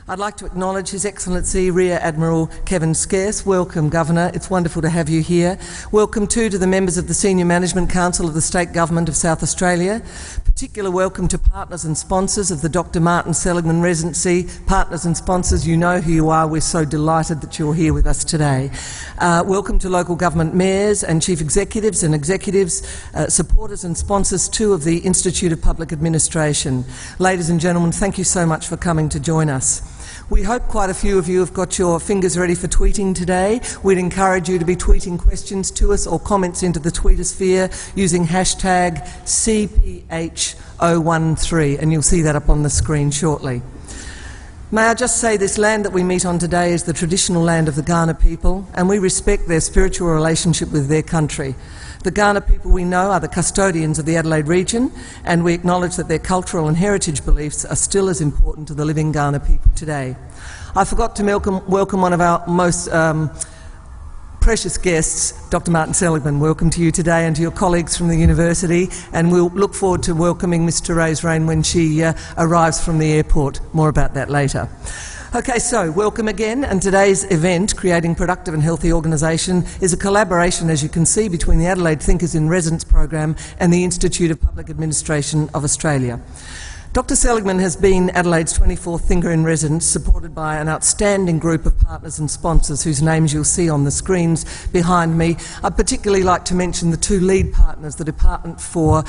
I'd like to acknowledge His Excellency Rear Admiral Kevin Scarce. Welcome, Governor. It's wonderful to have you here. Welcome too to the members of the Senior Management Council of the State Government of South Australia. Particular welcome to partners and sponsors of the Dr. Martin Seligman Residency. Partners and sponsors, you know who you are. We're so delighted that you're here with us today. Welcome to local government mayors and chief executives and executives, supporters and sponsors too of the Institute of Public Administration. Ladies and gentlemen, thank you so much for coming to join us. We hope quite a few of you have got your fingers ready for tweeting today. We'd encourage you to be tweeting questions to us or comments into the tweetosphere using hashtag CPH013, and you'll see that up on the screen shortly. May I just say, this land that we meet on today is the traditional land of the Kaurna people, and we respect their spiritual relationship with their country. The Kaurna people we know are the custodians of the Adelaide region, and we acknowledge that their cultural and heritage beliefs are still as important to the living Kaurna people today. I forgot to welcome one of our most precious guests, Dr. Martin Seligman. Welcome to you today and to your colleagues from the university, and we'll look forward to welcoming Miss Therese Rain when she arrives from the airport. More about that later. Okay, so welcome again, and today's event, Creating Productive and Healthy Organisation, is a collaboration, as you can see, between the Adelaide Thinkers in Residence program and the Institute of Public Administration of Australia. Dr. Seligman has been Adelaide's 24th Thinker in Residence, supported by an outstanding group of partners and sponsors whose names you'll see on the screens behind me. I'd particularly like to mention the two lead partners, the Department for,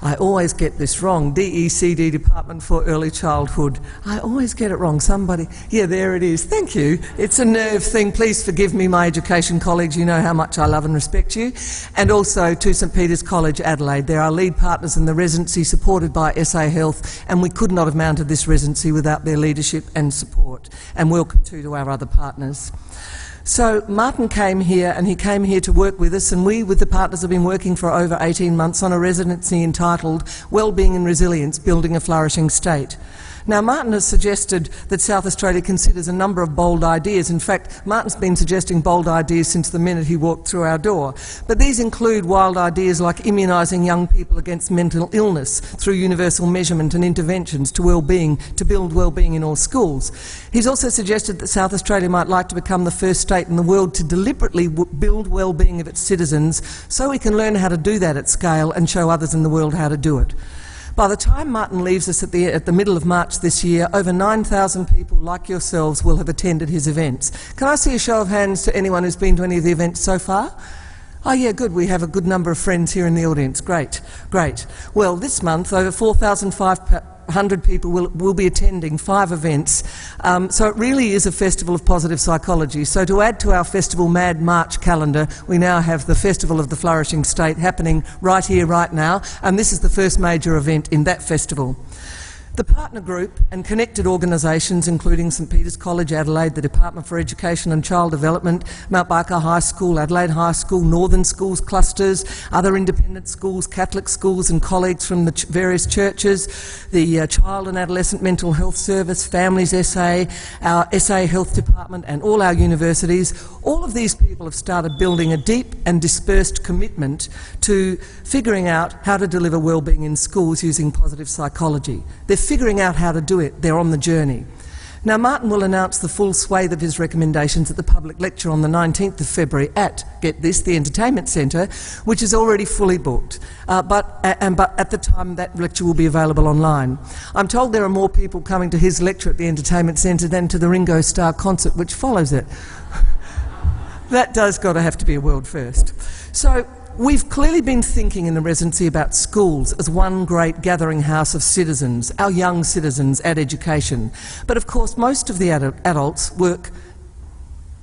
I always get this wrong, DECD, Department for Early Childhood. I always get it wrong. Somebody, yeah, there it is. Thank you. It's a nerve thing. Please forgive me, my education colleagues. You know how much I love and respect you. And also to St Peter's College, Adelaide. They're our lead partners in the residency, supported by SA Health, and we could not have mounted this residency without their leadership and support. And welcome too to our other partners. So Martin came here, and he came here to work with us, and we with the partners have been working for over 18 months on a residency entitled Wellbeing and Resilience, Building a Flourishing State. Now, Martin has suggested that South Australia considers a number of bold ideas. In fact, Martin's been suggesting bold ideas since the minute he walked through our door. But these include wild ideas like immunising young people against mental illness through universal measurement and interventions to build wellbeing in all schools. He's also suggested that South Australia might like to become the first state in the world to deliberately build wellbeing of its citizens, so we can learn how to do that at scale and show others in the world how to do it. By the time Martin leaves us at the middle of March this year, over 9,000 people like yourselves will have attended his events. Can I see a show of hands to anyone who's been to any of the events so far? Oh yeah, good. We have a good number of friends here in the audience. Great, great. Well, this month, over 4,500 people will be attending 5 events. So it really is a festival of positive psychology. So to add to our festival Mad March calendar, we now have the Festival of the Flourishing State happening right here, right now, and this is the first major event in that festival. The partner group and connected organisations, including St Peter's College, Adelaide, the Department for Education and Child Development, Mount Barker High School, Adelaide High School, Northern Schools clusters, other independent schools, Catholic schools and colleagues from the various churches, the Child and Adolescent Mental Health Service, Families SA, our SA Health Department and all our universities, all of these people have started building a deep and dispersed commitment to figuring out how to deliver wellbeing in schools using positive psychology. They're figuring out how to do it. They're on the journey. Now, Martin will announce the full swathe of his recommendations at the public lecture on the 19th of February at, get this, the Entertainment Centre, which is already fully booked. But at the time, that lecture will be available online. I'm told there are more people coming to his lecture at the Entertainment Centre than to the Ringo Starr concert, which follows it. That does got to have to be a world first. So, we've clearly been thinking in the residency about schools as one great gathering house of citizens, our young citizens at education. But of course, most of the adults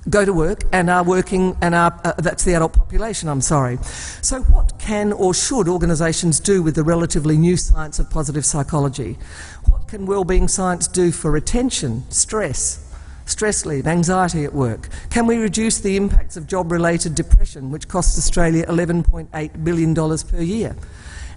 go to work and are working, and that's the adult population, I'm sorry. So what can or should organisations do with the relatively new science of positive psychology? What can wellbeing science do for retention, stress leave, anxiety at work? Can we reduce the impacts of job-related depression, which costs Australia $11.8 billion per year?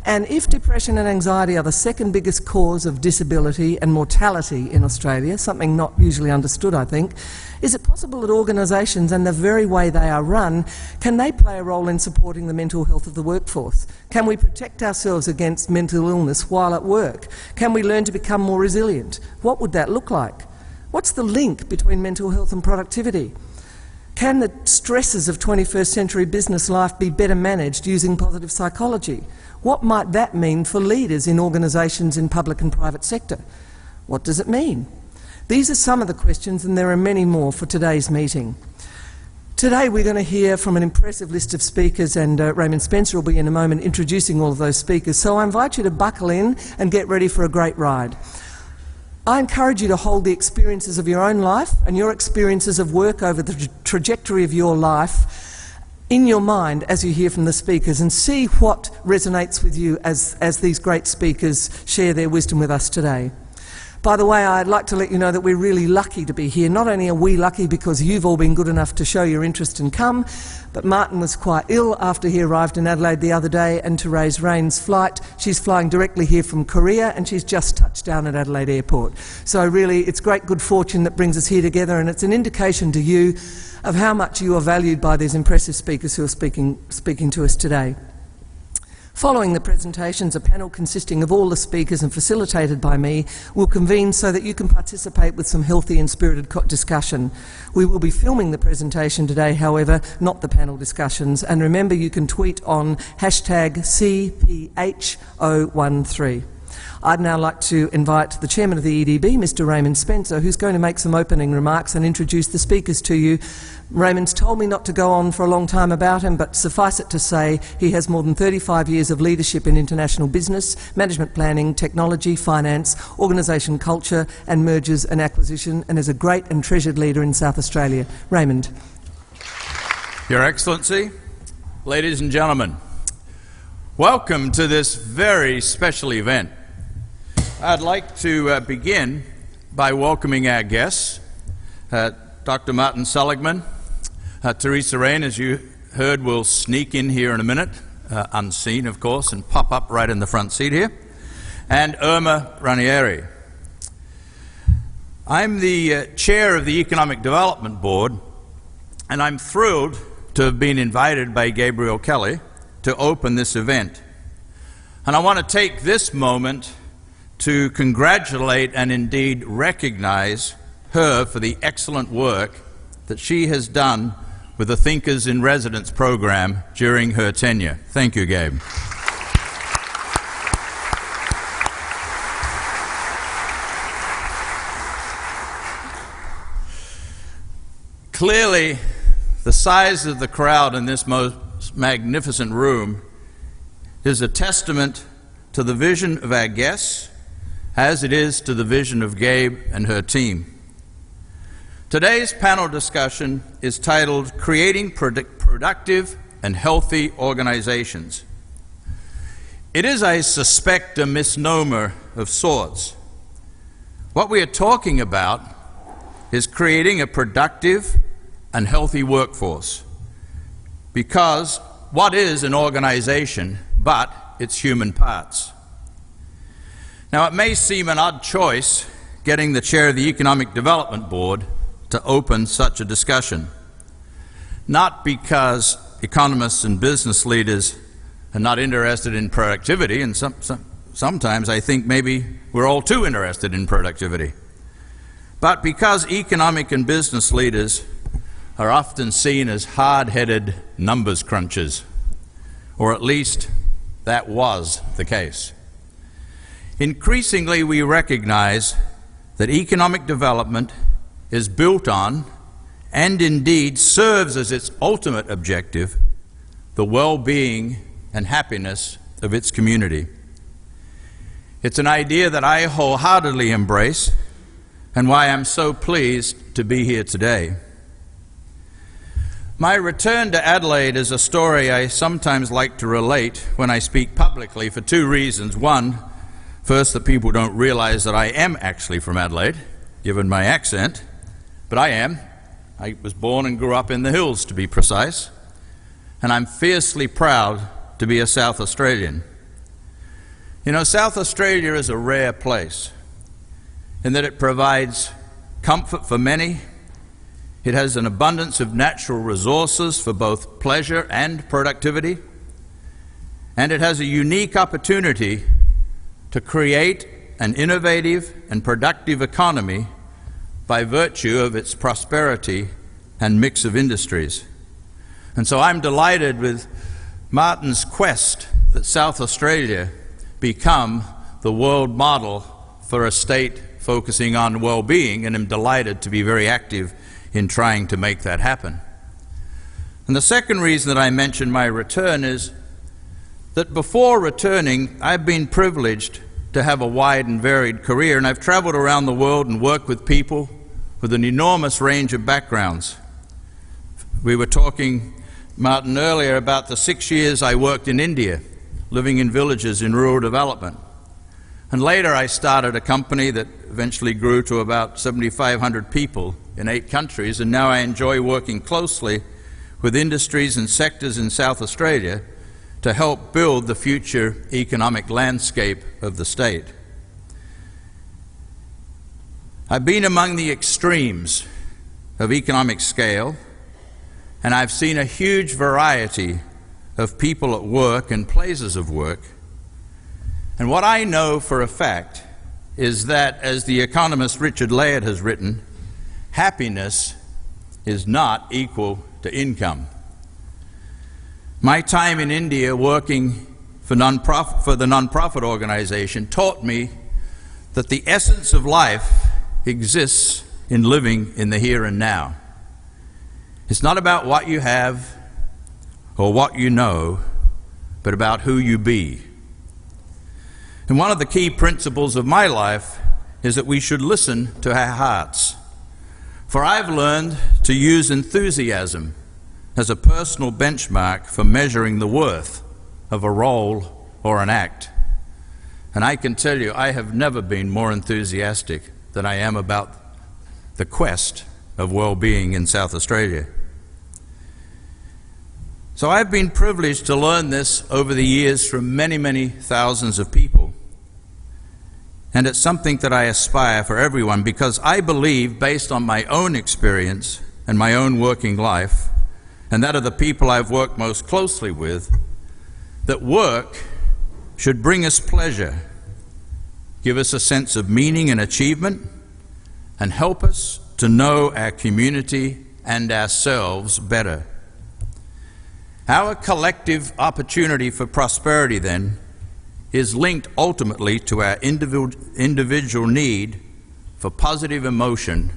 And if depression and anxiety are the second biggest cause of disability and mortality in Australia, something not usually understood, I think, is it possible that organisations and the very way they are run, can they play a role in supporting the mental health of the workforce? Can we protect ourselves against mental illness while at work? Can we learn to become more resilient? What would that look like? What's the link between mental health and productivity? Can the stresses of 21st century business life be better managed using positive psychology? What might that mean for leaders in organisations in public and private sector? What does it mean? These are some of the questions, and there are many more for today's meeting. Today we're going to hear from an impressive list of speakers, and Raymond Spencer will be in a moment introducing all of those speakers, so I invite you to buckle in and get ready for a great ride. I encourage you to hold the experiences of your own life and your experiences of work over the trajectory of your life in your mind as you hear from the speakers, and see what resonates with you as these great speakers share their wisdom with us today. By the way, I'd like to let you know that we're really lucky to be here. Not only are we lucky because you've all been good enough to show your interest and come, but Martin was quite ill after he arrived in Adelaide the other day, and to raise Rain's flight, she's flying directly here from Korea, and she's just touched down at Adelaide Airport. So really, it's great good fortune that brings us here together, and it's an indication to you of how much you are valued by these impressive speakers who are speaking to us today. Following the presentations, a panel consisting of all the speakers and facilitated by me will convene so that you can participate with some healthy and spirited discussion. We will be filming the presentation today, however, not the panel discussions, and remember you can tweet on #CPH013. I'd now like to invite the Chairman of the EDB, Mr Raymond Spencer, who's going to make some opening remarks and introduce the speakers to you. Raymond's told me not to go on for a long time about him, but suffice it to say he has more than 35 years of leadership in international business, management planning, technology, finance, organisation culture and mergers and acquisition, and is a great and treasured leader in South Australia. Raymond. Your Excellency, ladies and gentlemen, welcome to this very special event. I'd like to begin by welcoming our guests, Dr. Martin Seligman. Theresa Rain, as you heard, will sneak in here in a minute, unseen of course, and pop up right in the front seat here, and Irma Ranieri. I'm the chair of the Economic Development Board, and I'm thrilled to have been invited by Gabrielle Kelly to open this event. And I want to take this moment to congratulate and indeed recognize her for the excellent work that she has done with the Thinkers in Residence program during her tenure. Thank you, Gabe. Clearly, the size of the crowd in this most magnificent room is a testament to the vision of our guests, as it is to the vision of Gabe and her team. Today's panel discussion is titled Creating Productive and Healthy Organizations. It is, I suspect, a misnomer of sorts. What we are talking about is creating a productive and healthy workforce. Because what is an organization but its human parts? Now, it may seem an odd choice getting the chair of the Economic Development Board to open such a discussion. Not because economists and business leaders are not interested in productivity, and sometimes I think maybe we're all too interested in productivity, but because economic and business leaders are often seen as hard-headed numbers crunchers, or at least that was the case. Increasingly, we recognize that economic development is built on, and indeed serves as its ultimate objective, the well-being and happiness of its community. It's an idea that I wholeheartedly embrace, and why I'm so pleased to be here today. My return to Adelaide is a story I sometimes like to relate when I speak publicly for two reasons. One, first, that people don't realize that I am actually from Adelaide, given my accent, but I am. I was born and grew up in the hills, to be precise, and I'm fiercely proud to be a South Australian. You know, South Australia is a rare place in that it provides comfort for many. It has an abundance of natural resources for both pleasure and productivity. And it has a unique opportunity to create an innovative and productive economy by virtue of its prosperity and mix of industries. And so I'm delighted with Martin's quest that South Australia become the world model for a state focusing on well-being, and I'm delighted to be very active in trying to make that happen. And the second reason that I mention my return is that before returning, I've been privileged to have a wide and varied career, and I've traveled around the world and worked with people with an enormous range of backgrounds. We were talking, Martin, earlier about the 6 years I worked in India, living in villages in rural development. And later I started a company that eventually grew to about 7,500 people in 8 countries, and now I enjoy working closely with industries and sectors in South Australia to help build the future economic landscape of the state. I've been among the extremes of economic scale, and I've seen a huge variety of people at work and places of work. And what I know for a fact is that, as the economist Richard Layard has written, happiness is not equal to income. My time in India working for the non-profit organization taught me that the essence of life exists in living in the here and now. It's not about what you have or what you know, but about who you be. And one of the key principles of my life is that we should listen to our hearts. For I've learned to use enthusiasm as a personal benchmark for measuring the worth of a role or an act. And I can tell you, I have never been more enthusiastic than I am about the quest of well-being in South Australia. So I've been privileged to learn this over the years from many, many thousands of people. And it's something that I aspire for everyone, because I believe, based on my own experience and my own working life, and that of the people I've worked most closely with, that work should bring us pleasure, give us a sense of meaning and achievement, and help us to know our community and ourselves better. Our collective opportunity for prosperity, then, is linked ultimately to our individual need for positive emotion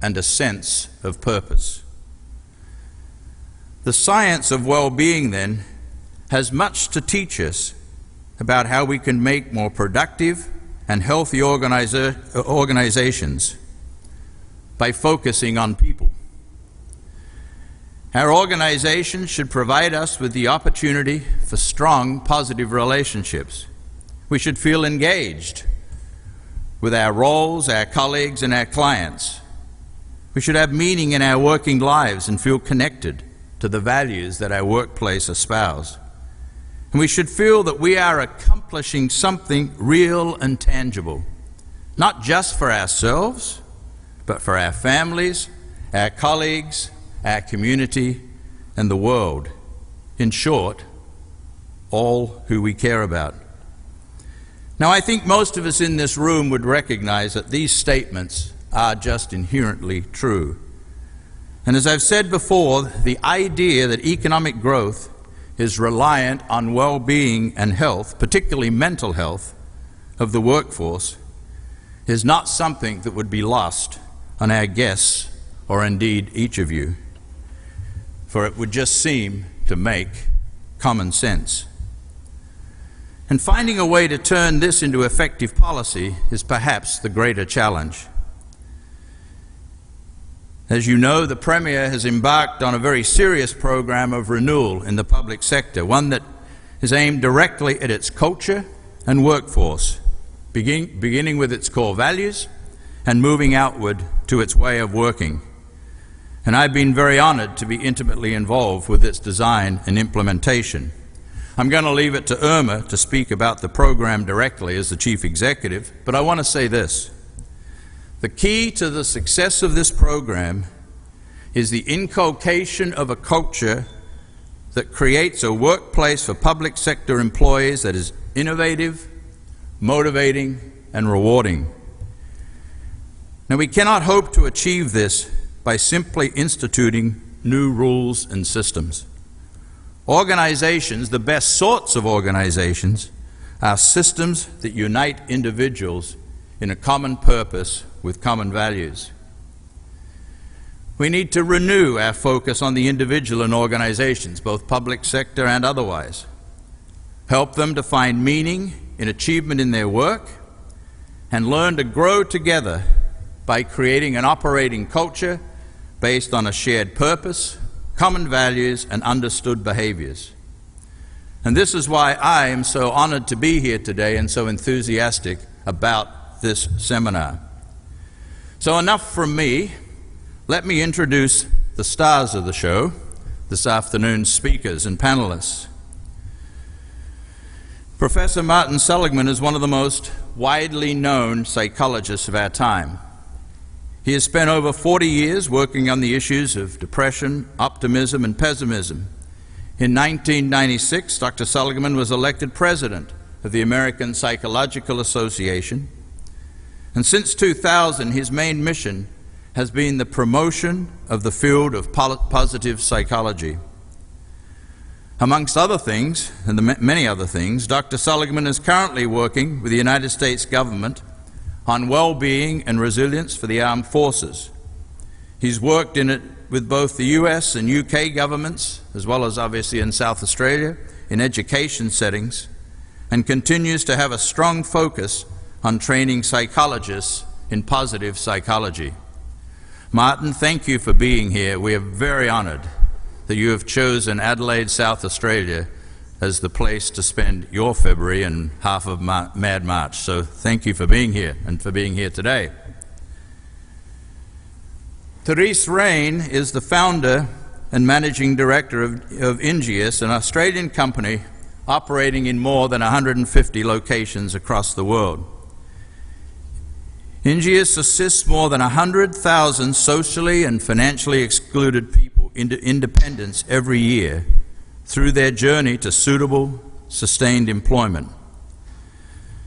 and a sense of purpose. The science of well-being, then, has much to teach us about how we can make more productive and healthy organizations by focusing on people. Our organizations should provide us with the opportunity for strong, positive relationships. We should feel engaged with our roles, our colleagues, and our clients. We should have meaning in our working lives and feel connected to the values that our workplace espouse. And we should feel that we are accomplishing something real and tangible, not just for ourselves, but for our families, our colleagues, our community, and the world. In short, all who we care about. Now, I think most of us in this room would recognize that these statements are just inherently true. And as I've said before, the idea that economic growth is reliant on well-being and health, particularly mental health, of the workforce, is not something that would be lost on our guests, or indeed each of you, for it would just seem to make common sense. And finding a way to turn this into effective policy is perhaps the greater challenge. As you know, the Premier has embarked on a very serious program of renewal in the public sector, one that is aimed directly at its culture and workforce, beginning with its core values and moving outward to its way of working. And I've been very honored to be intimately involved with its design and implementation. I'm going to leave it to Irma to speak about the program directly as the Chief Executive, but I want to say this. The key to the success of this program is the inculcation of a culture that creates a workplace for public sector employees that is innovative, motivating, and rewarding. Now, we cannot hope to achieve this by simply instituting new rules and systems. Organizations, the best sorts of organizations, are systems that unite individuals in a common purpose with common values. We need to renew our focus on the individual in organizations, both public sector and otherwise. Help them to find meaning in achievement in their work and learn to grow together by creating an operating culture based on a shared purpose, common values, and understood behaviors. And this is why I am so honored to be here today and so enthusiastic about this seminar. So enough from me. Let me introduce the stars of the show, this afternoon's speakers and panelists. Professor Martin Seligman is one of the most widely known psychologists of our time. He has spent over 40 years working on the issues of depression, optimism, and pessimism. In 1996, Dr. Seligman was elected president of the American Psychological Association. And since 2000, his main mission has been the promotion of the field of positive psychology. Amongst other things, and many other things, Dr. Seligman is currently working with the United States government on well-being and resilience for the armed forces. He's worked in it with both the US and UK governments, as well as obviously in South Australia, in education settings, and continues to have a strong focus on training psychologists in positive psychology. Martin, thank you for being here. We are very honored that you have chosen Adelaide, South Australia as the place to spend your February and half of Mad March. So thank you for being here and for being here today. Therese Rain is the founder and managing director of Ingeus, an Australian company operating in more than 150 locations across the world. Ingeus assists more than 100,000 socially and financially excluded people into independence every year through their journey to suitable, sustained employment.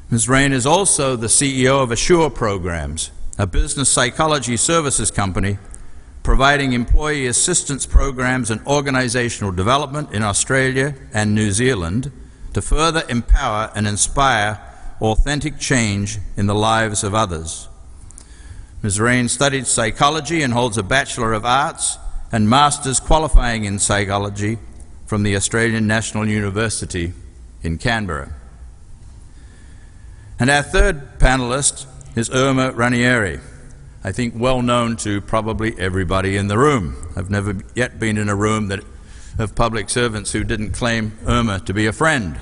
Ms. Rain is also the CEO of Assure Programs, a business psychology services company providing employee assistance programs and organizational development in Australia and New Zealand to further empower and inspire authentic change in the lives of others. Ms. Rain studied psychology and holds a Bachelor of Arts and Master's qualifying in psychology from the Australian National University in Canberra. And our third panelist is Irma Ranieri, I think well known to probably everybody in the room. I've never yet been in a room of public servants who didn't claim Irma to be a friend.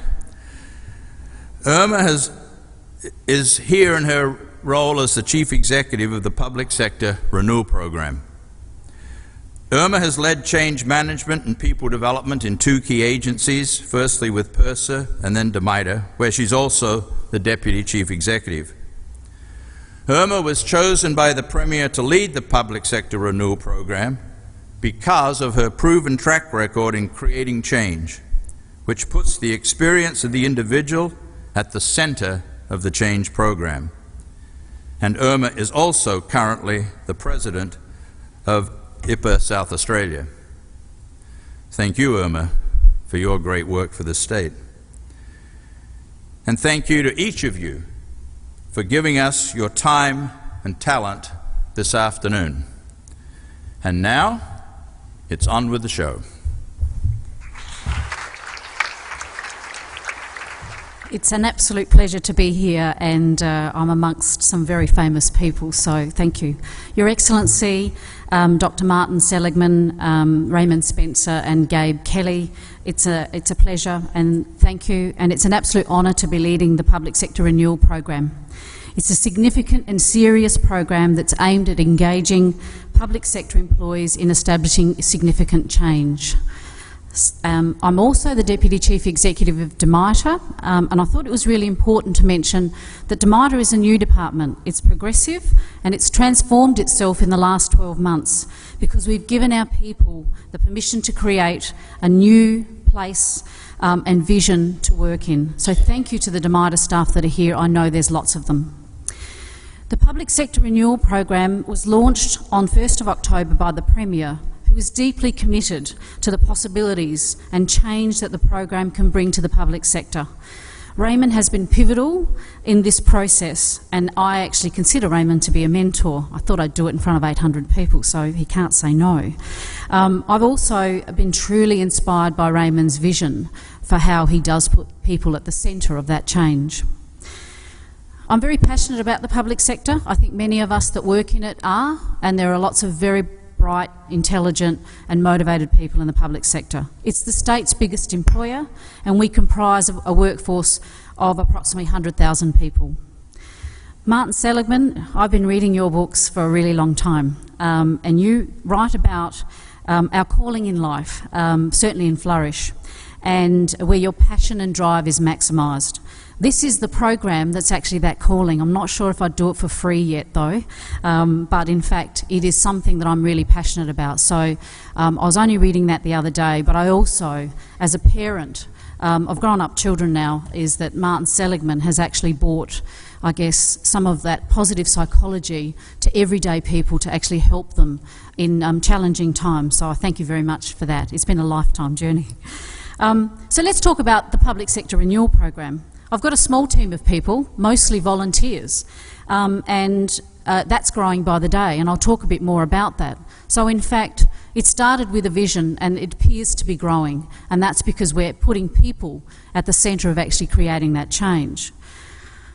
Irma is here in her role as the Chief Executive of the Public Sector Renewal Program. Irma has led change management and people development in two key agencies, firstly with PIRSA and then DMITA, where she's also the Deputy Chief Executive. Irma was chosen by the Premier to lead the Public Sector Renewal Program because of her proven track record in creating change, which puts the experience of the individual at the center of the change program. And Irma is also currently the President of IPA South Australia. Thank you, Irma, for your great work for the state. And thank you to each of you for giving us your time and talent this afternoon. And now, it's on with the show. It's an absolute pleasure to be here, and I'm amongst some very famous people, so thank you. Your Excellency, Dr. Martin Seligman, Raymond Spencer and Gabe Kelly, it's a pleasure and thank you, and it's an absolute honour to be leading the Public Sector Renewal Program. It's a significant and serious program that's aimed at engaging public sector employees in establishing significant change. I'm also the Deputy Chief Executive of DMITA, and I thought it was really important to mention that DMITA is a new department. It's progressive and it's transformed itself in the last 12 months because we've given our people the permission to create a new place and vision to work in. So thank you to the DMITA staff that are here. I know there's lots of them. The Public Sector Renewal Program was launched on 1st of October by the Premier, who is deeply committed to the possibilities and change that the program can bring to the public sector. Raymond has been pivotal in this process, and I actually consider Raymond to be a mentor. I thought I'd do it in front of 800 people, so he can't say no. I've also been truly inspired by Raymond's vision for how he does put people at the centre of that change. I'm very passionate about the public sector. I think many of us that work in it are, and there are lots of very bright, intelligent and motivated people in the public sector. It's the state's biggest employer, and we comprise a workforce of approximately 100,000 people. Martin Seligman, I've been reading your books for a really long time, and you write about our calling in life, certainly in Flourish, and where your passion and drive is maximised. This is the program that's actually that calling. I'm not sure if I'd do it for free yet though, but in fact it is something that I'm really passionate about. So I was only reading that the other day, but I also, as a parent of grown-up children now, is that Martin Seligman has actually brought, I guess, some of that positive psychology to everyday people to actually help them in challenging times. So I thank you very much for that. It's been a lifetime journey. So let's talk about the Public Sector Renewal Program. I've got a small team of people, mostly volunteers, and that's growing by the day, and I'll talk a bit more about that. So in fact, it started with a vision and it appears to be growing, and that's because we're putting people at the centre of actually creating that change.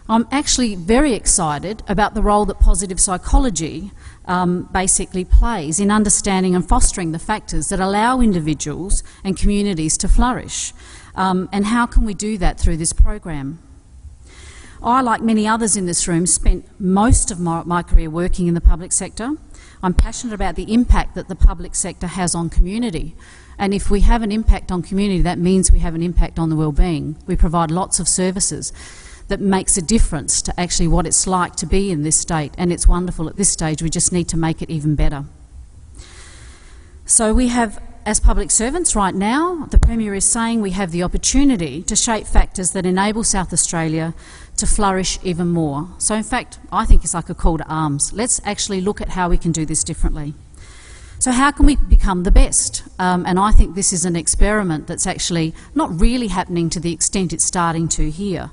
I'm actually very excited about the role that positive psychology basically plays in understanding and fostering the factors that allow individuals and communities to flourish. And how can we do that through this program? I, like many others in this room, spent most of my career working in the public sector. I'm passionate about the impact that the public sector has on community. And if we have an impact on community, that means we have an impact on the well-being. We provide lots of services that makes a difference to actually what it's like to be in this state. And it's wonderful at this stage. We just need to make it even better. So we have, as public servants right now, the Premier is saying we have the opportunity to shape factors that enable South Australia to flourish even more. So in fact, I think it's like a call to arms. Let's actually look at how we can do this differently. So how can we become the best? And I think this is an experiment that's actually not really happening to the extent it's starting to here.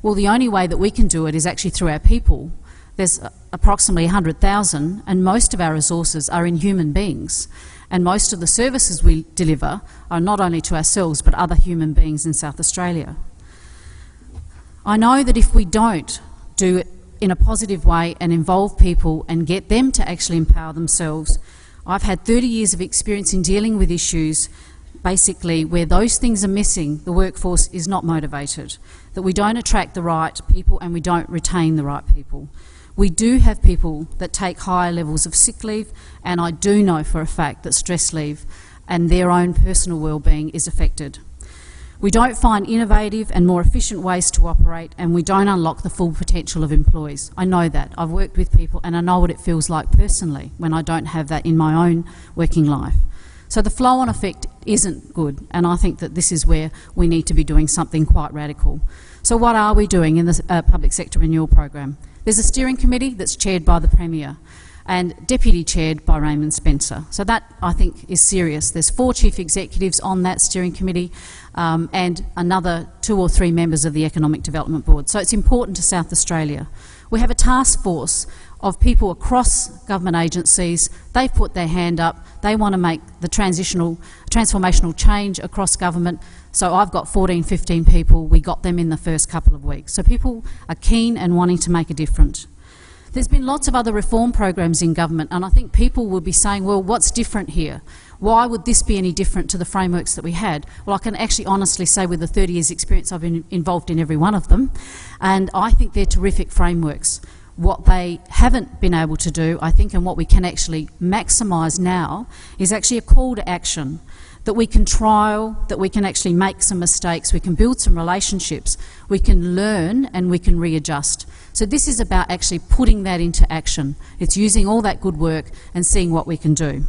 Well, the only way that we can do it is actually through our people. There's approximately 100,000, and most of our resources are in human beings. And most of the services we deliver are not only to ourselves but other human beings in South Australia. I know that if we don't do it in a positive way and involve people and get them to actually empower themselves, I've had 30 years of experience in dealing with issues basically where those things are missing, the workforce is not motivated, that we don't attract the right people and we don't retain the right people. We do have people that take higher levels of sick leave, and I do know for a fact that stress leave and their own personal well-being is affected. We don't find innovative and more efficient ways to operate, and we don't unlock the full potential of employees. I know that. I've worked with people and I know what it feels like personally when I don't have that in my own working life. So the flow-on effect isn't good, and I think that this is where we need to be doing something quite radical. So what are we doing in the Public Sector Renewal Program? There's a steering committee that's chaired by the Premier and deputy chaired by Raymond Spencer. So that, I think, is serious. There's 4 chief executives on that steering committee and another 2 or 3 members of the Economic Development Board. So it's important to South Australia. We have a task force of people across government agencies. They've put their hand up. They want to make the transformational change across government. So I've got 14, 15 people. We got them in the first couple of weeks. So people are keen and wanting to make a difference. There's been lots of other reform programs in government, and I think people will be saying, well, what's different here? Why would this be any different to the frameworks that we had? Well, I can actually honestly say with the 30 years experience I've been involved in every one of them, and I think they're terrific frameworks. What they haven't been able to do, I think, and what we can actually maximise now is actually a call to action that we can trial, that we can actually make some mistakes, we can build some relationships, we can learn and we can readjust. So this is about actually putting that into action. It's using all that good work and seeing what we can do.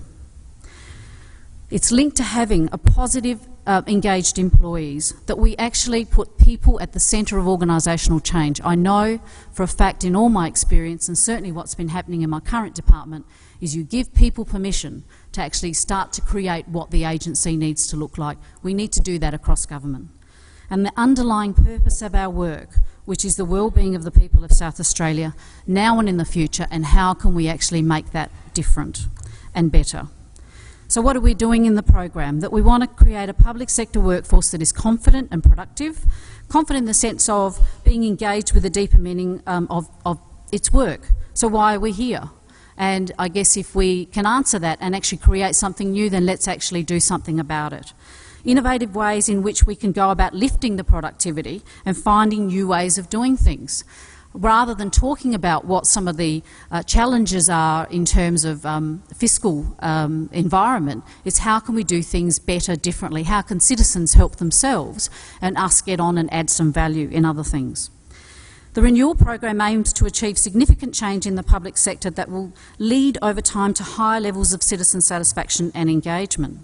It's linked to having a positive, engaged employees, that we actually put people at the centre of organisational change. I know for a fact in all my experience, and certainly what's been happening in my current department, is you give people permission to actually start to create what the agency needs to look like. We need to do that across government. And the underlying purpose of our work, which is the well-being of the people of South Australia, now and in the future, and how can we actually make that different and better. So what are we doing in the program? That we want to create a public sector workforce that is confident and productive, confident in the sense of being engaged with the deeper meaning of its work. So why are we here? And I guess if we can answer that and actually create something new, then let's actually do something about it. Innovative ways in which we can go about lifting the productivity and finding new ways of doing things. Rather than talking about what some of the challenges are in terms of fiscal environment, it's how can we do things better, differently? How can citizens help themselves and us get on and add some value in other things? The Renewal program aims to achieve significant change in the public sector that will lead over time to higher levels of citizen satisfaction and engagement.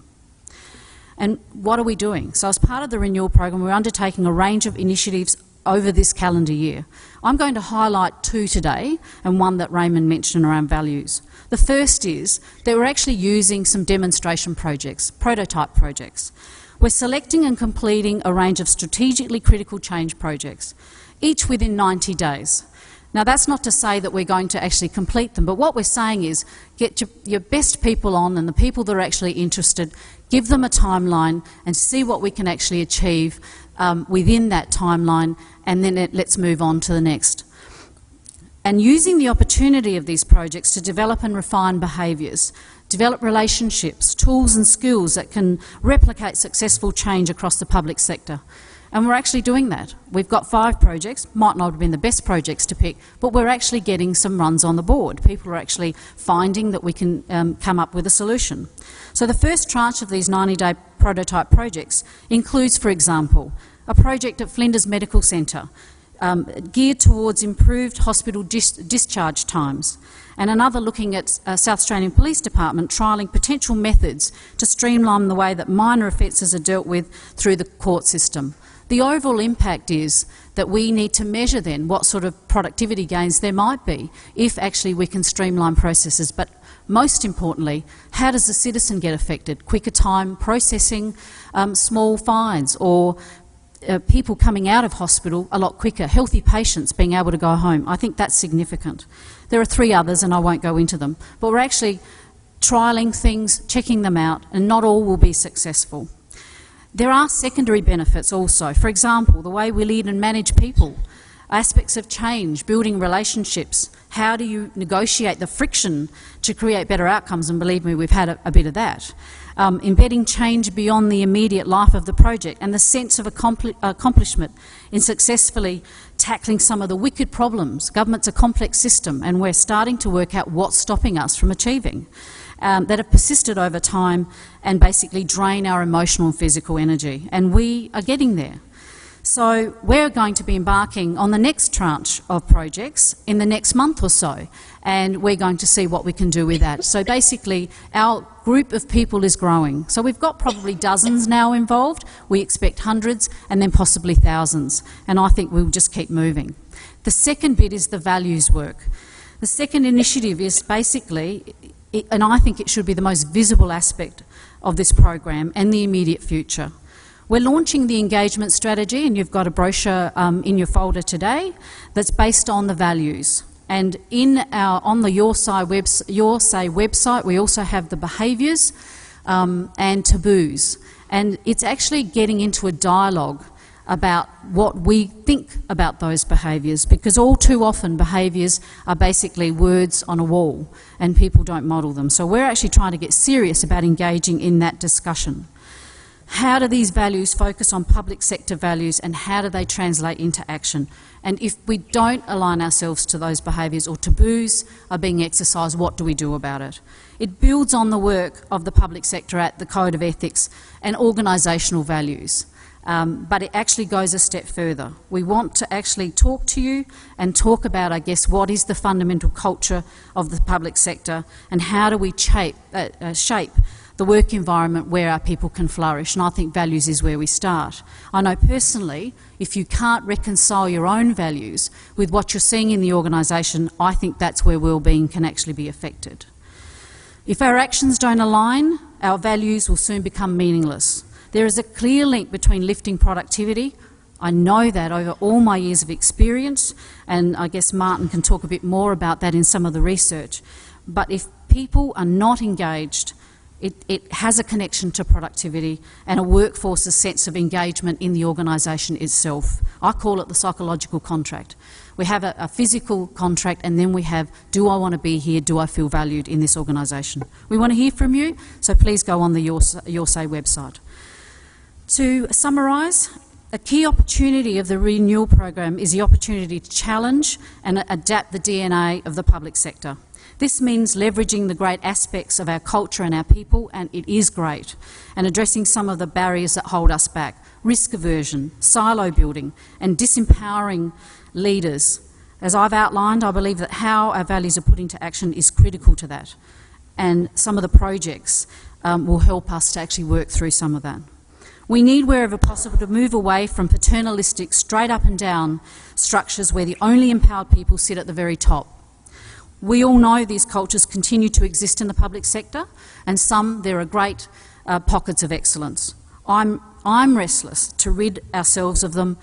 And what are we doing? So as part of the Renewal program, we're undertaking a range of initiatives over this calendar year. I'm going to highlight two today, and one that Raymond mentioned around values. The first is that we're actually using some demonstration projects, prototype projects. We're selecting and completing a range of strategically critical change projects, each within 90 days. Now that's not to say that we're going to actually complete them, but what we're saying is get your best people on, and the people that are actually interested, give them a timeline and see what we can actually achieve within that timeline, and then let's move on to the next. And using the opportunity of these projects to develop and refine behaviours, develop relationships, tools and skills that can replicate successful change across the public sector. And we're actually doing that. We've got 5 projects, might not have been the best projects to pick, but we're actually getting some runs on the board. People are actually finding that we can come up with a solution. So the first tranche of these 90-day prototype projects includes, for example, a project at Flinders Medical Centre geared towards improved hospital discharge times, and another looking at South Australian Police Department trialling potential methods to streamline the way that minor offences are dealt with through the court system. The overall impact is that we need to measure then what sort of productivity gains there might be if actually we can streamline processes. But most importantly, how does the citizen get affected? Quicker time processing, small fines, or people coming out of hospital a lot quicker, healthy patients being able to go home. I think that's significant. There are 3 others and I won't go into them, but we're actually trialling things, checking them out, and not all will be successful. There are secondary benefits also. For example, the way we lead and manage people, aspects of change, building relationships. How do you negotiate the friction to create better outcomes? And believe me, we've had a bit of that. Embedding change beyond the immediate life of the project, and the sense of accomplishment in successfully tackling some of the wicked problems. Government's a complex system, and we're starting to work out what's stopping us from achieving. That have persisted over time and basically drain our emotional and physical energy. And we are getting there. So we're going to be embarking on the next tranche of projects in the next month or so, and we're going to see what we can do with that. So basically our group of people is growing. So we've got probably dozens now involved. We expect hundreds and then possibly thousands, and I think we'll just keep moving. The second bit is the values work. The second initiative is basically, and I think it should be the most visible aspect of this program and the immediate future. We're launching the engagement strategy, and you've got a brochure in your folder today that's based on the values. And on the Your Say website, we also have the behaviours and taboos. And it's actually getting into a dialogue about what we think about those behaviours, because all too often behaviours are basically words on a wall and people don't model them. So we're actually trying to get serious about engaging in that discussion. How do these values focus on public sector values, and how do they translate into action? And if we don't align ourselves to those behaviours, or taboos are being exercised, what do we do about it? It builds on the work of the public sector at the Code of Ethics and organisational values. But it actually goes a step further. We want to actually talk to you and talk about, I guess, what is the fundamental culture of the public sector, and how do we shape the work environment where our people can flourish. And I think values is where we start. I know personally, if you can't reconcile your own values with what you're seeing in the organisation, I think that's where wellbeing can actually be affected. If our actions don't align, our values will soon become meaningless. There is a clear link between lifting productivity. I know that over all my years of experience, and I guess Martin can talk a bit more about that in some of the research. But if people are not engaged, it has a connection to productivity and a workforce's sense of engagement in the organisation itself. I call it the psychological contract. We have a physical contract, and then we have, do I want to be here, do I feel valued in this organisation? We want to hear from you, so please go on the Your Say website. To summarise, a key opportunity of the renewal program is the opportunity to challenge and adapt the DNA of the public sector. This means leveraging the great aspects of our culture and our people, and it is great, and addressing some of the barriers that hold us back: risk aversion, silo building, and disempowering leaders. As I've outlined, I believe that how our values are put into action is critical to that, and some of the projects will help us to actually work through some of that. We need, wherever possible, to move away from paternalistic, straight up and down structures where the only empowered people sit at the very top. We all know these cultures continue to exist in the public sector, and there are great pockets of excellence. I'm restless to rid ourselves of them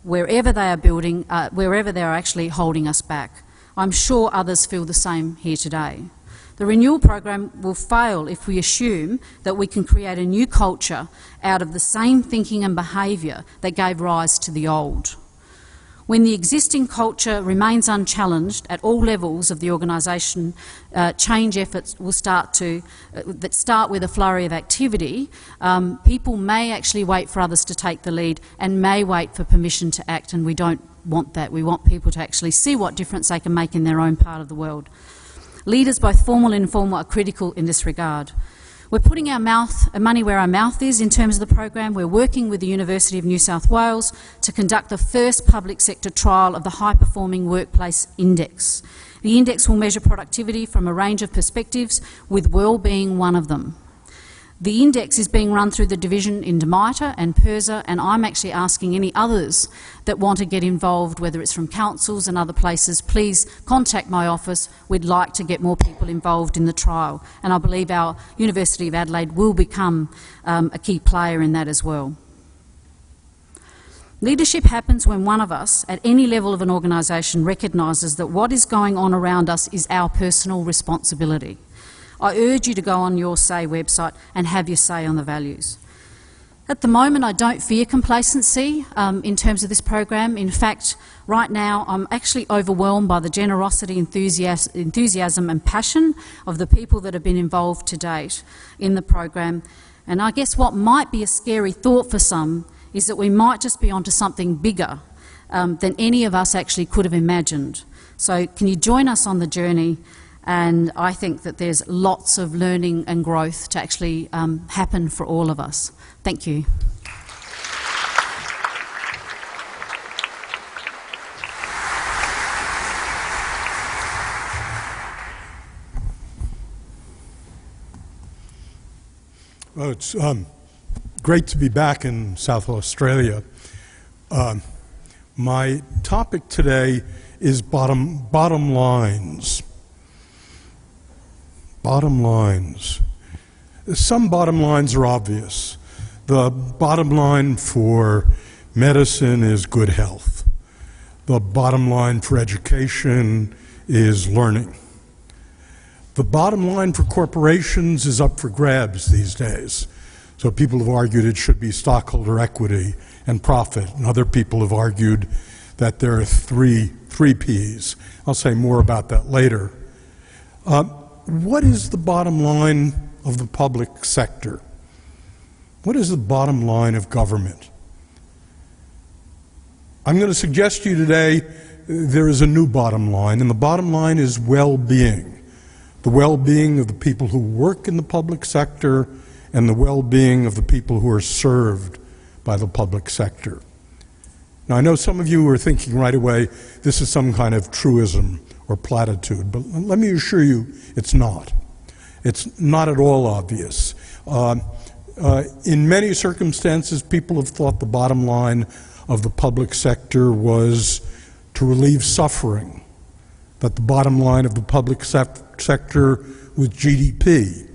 wherever they are building, wherever they are actually holding us back. I'm sure others feel the same here today. The renewal program will fail if we assume that we can create a new culture out of the same thinking and behaviour that gave rise to the old. When the existing culture remains unchallenged at all levels of the organisation, change efforts will start with a flurry of activity. People may actually wait for others to take the lead and may wait for permission to act, and we don't want that. We want people to actually see what difference they can make in their own part of the world. Leaders, both formal and informal, are critical in this regard. We're putting our money where our mouth is in terms of the program. We're working with the University of New South Wales to conduct the first public sector trial of the High Performing Workplace Index. The index will measure productivity from a range of perspectives, with wellbeing one of them. The index is being run through the division in DeMita and PIRSA, and I'm actually asking any others that want to get involved, whether it's from councils and other places, please contact my office. We'd like to get more people involved in the trial, and I believe our University of Adelaide will become a key player in that as well. Leadership happens when one of us, at any level of an organisation, recognises that what is going on around us is our personal responsibility. I urge you to go on Your Say website and have your say on the values. At the moment, I don't fear complacency in terms of this program. In fact, right now, I'm actually overwhelmed by the generosity, enthusiasm and passion of the people that have been involved to date in the program. And I guess what might be a scary thought for some is that we might just be onto something bigger than any of us actually could have imagined. So can you join us on the journey? And I think that there's lots of learning and growth to actually happen for all of us. Thank you. Well, it's great to be back in South Australia. My topic today is bottom lines. Bottom lines. Some bottom lines are obvious. The bottom line for medicine is good health. The bottom line for education is learning. The bottom line for corporations is up for grabs these days. So people have argued it should be stockholder equity and profit, and other people have argued that there are three Ps. I'll say more about that later. What is the bottom line of the public sector? What is the bottom line of government? I'm going to suggest to you today there is a new bottom line, and the bottom line is well-being. The well-being of the people who work in the public sector and the well-being of the people who are served by the public sector. Now, I know some of you are thinking right away, this is some kind of truism or platitude, but let me assure you it's not. It's not at all obvious. In many circumstances, people have thought the bottom line of the public sector was to relieve suffering, that the bottom line of the public sector was GDP,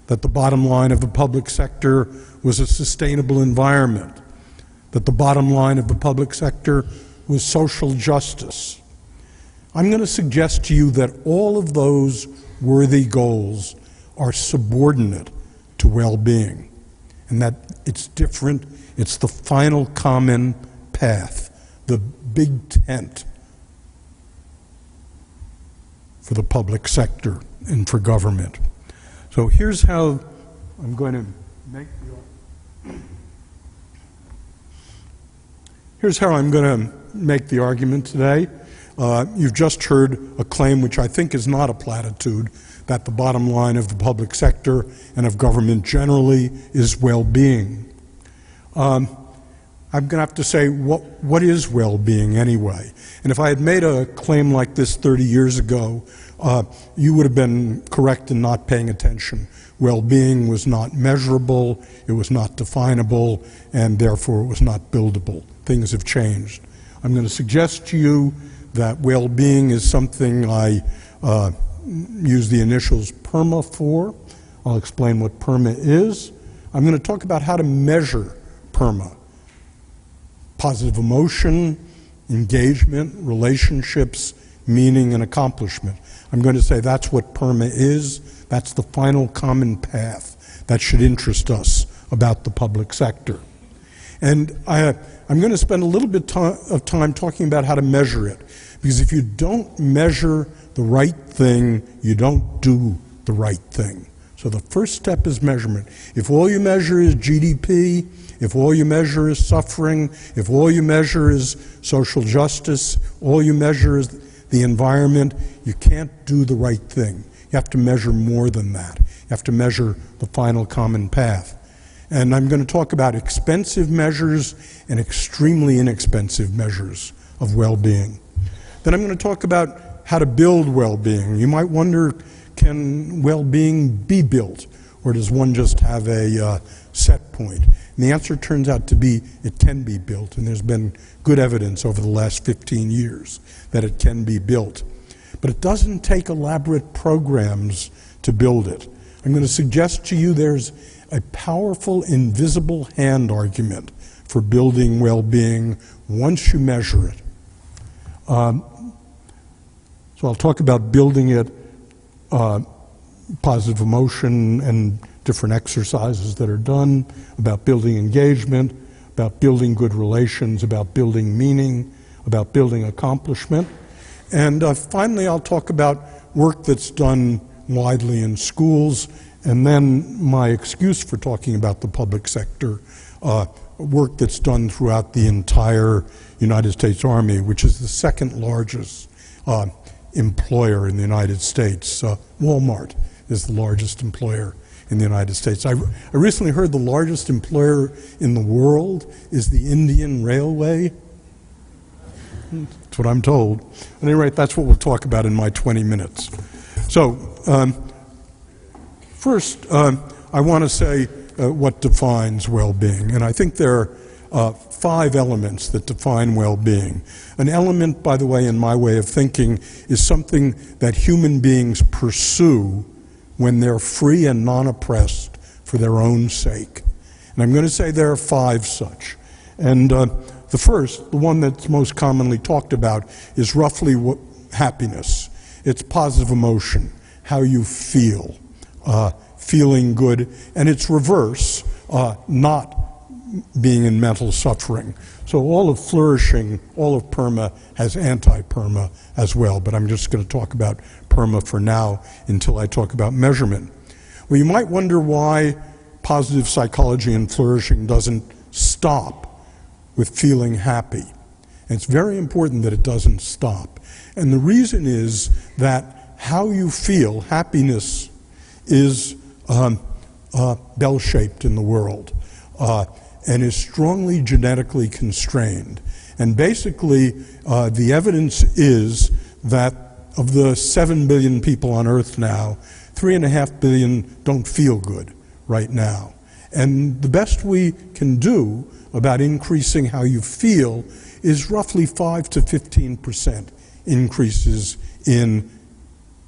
that the bottom line of the public sector was a sustainable environment, that the bottom line of the public sector was social justice. I'm going to suggest to you that all of those worthy goals are subordinate to well-being, and that it's different. It's the final common path, the big tent for the public sector and for government. So here's how I'm going to make the argument today. You've just heard a claim which I think is not a platitude, that the bottom line of the public sector and of government generally is well-being. I'm going to have to say, what is well-being anyway? And if I had made a claim like this 30 years ago, you would have been correct in not paying attention. Well-being was not measurable, it was not definable, and therefore it was not buildable. Things have changed. I'm going to suggest to you that well-being is something I use the initials PERMA for. I'll explain what PERMA is. I'm going to talk about how to measure PERMA. Positive emotion, engagement, relationships, meaning, and accomplishment. I'm going to say that's what PERMA is. That's the final common path that should interest us about the public sector. And I'm going to spend a little bit of time talking about how to measure it, because if you don't measure the right thing, you don't do the right thing. So the first step is measurement. If all you measure is GDP, if all you measure is suffering, if all you measure is social justice, all you measure is the environment, you can't do the right thing. You have to measure more than that. You have to measure the final common path. And I'm going to talk about expensive measures and extremely inexpensive measures of well-being. Then I'm going to talk about how to build well-being. You might wonder, can well-being be built, or does one just have a set point? And the answer turns out to be it can be built, and there's been good evidence over the last 15 years that it can be built. But it doesn't take elaborate programs to build it. I'm going to suggest to you there's a powerful invisible hand argument for building well-being once you measure it. So I'll talk about building it, positive emotion and different exercises that are done, about building engagement, about building good relations, about building meaning, about building accomplishment. And finally, I'll talk about work that's done widely in schools, and then my excuse for talking about the public sector, work that's done throughout the entire United States Army, which is the second largest employer in the United States. Walmart is the largest employer in the United States. I recently heard the largest employer in the world is the Indian Railway. That's what I'm told. At any rate, that's what we'll talk about in my 20 minutes. So, first, I want to say what defines well-being. And I think there are 5 elements that define well-being. An element, by the way, in my way of thinking, is something that human beings pursue when they're free and non-oppressed for their own sake. And I'm going to say there are 5 such. And the first, the one that's most commonly talked about, is roughly happiness. It's positive emotion, how you feel, feeling good, and its reverse, not being in mental suffering. So all of flourishing, all of PERMA has anti-PERMA as well, but I'm just going to talk about PERMA for now until I talk about measurement. Well, you might wonder why positive psychology and flourishing doesn't stop with feeling happy. And it's very important that it doesn't stop. And the reason is that how you feel, happiness, is bell-shaped in the world and is strongly genetically constrained. And basically, the evidence is that of the 7 billion people on Earth now, 3.5 billion don't feel good right now. And the best we can do about increasing how you feel is roughly 5 to 15% increases in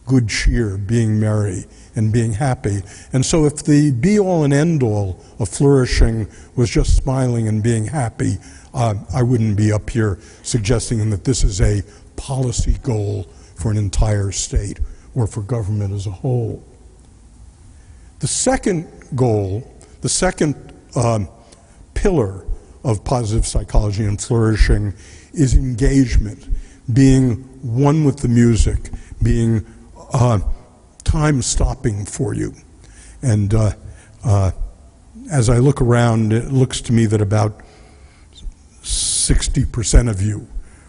good cheer, being merry, and being happy. And so if the be-all and end-all of flourishing was just smiling and being happy, I wouldn't be up here suggesting that this is a policy goal for an entire state or for government as a whole. The second goal, the second pillar of positive psychology and flourishing is engagement, being one with the music, being time stopping for you. And as I look around, it looks to me that about 60% of you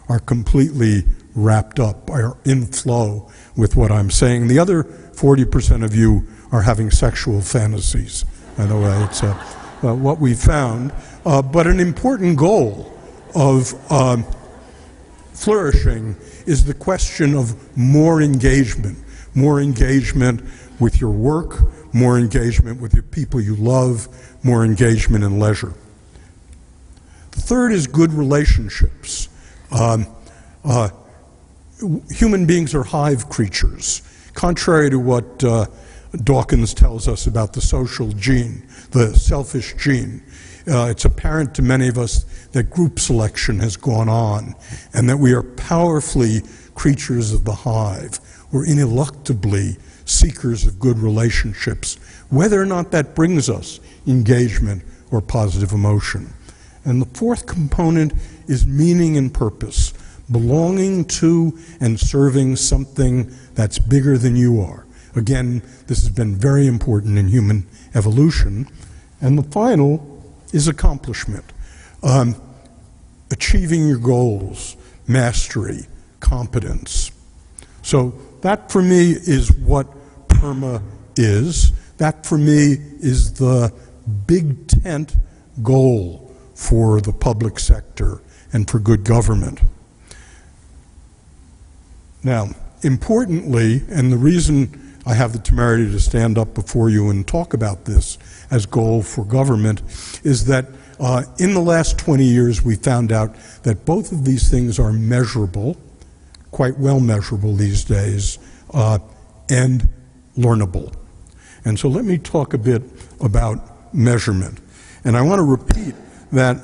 are completely wrapped up, are in flow with what I'm saying. The other 40% of you are having sexual fantasies. By the way, it's what we found. But an important goal of flourishing is the question of more engagement with your work, more engagement with your people you love, more engagement in leisure. The third is good relationships. Human beings are hive creatures. Contrary to what Dawkins tells us about the social gene, the selfish gene, it's apparent to many of us that group selection has gone on and that we are powerfully creatures of the hive. We're ineluctably seekers of good relationships, whether or not that brings us engagement or positive emotion. And the fourth component is meaning and purpose, belonging to and serving something that's bigger than you are. Again, this has been very important in human evolution. And the final is accomplishment. Achieving your goals, mastery, competence. So that for me is what PERMA is. That for me is the big tent goal for the public sector and for good government. Now, importantly, and the reason I have the temerity to stand up before you and talk about this as goal for government is that in the last 20 years we found out that both of these things are measurable, quite well measurable these days, and learnable. And so let me talk a bit about measurement. And I want to repeat that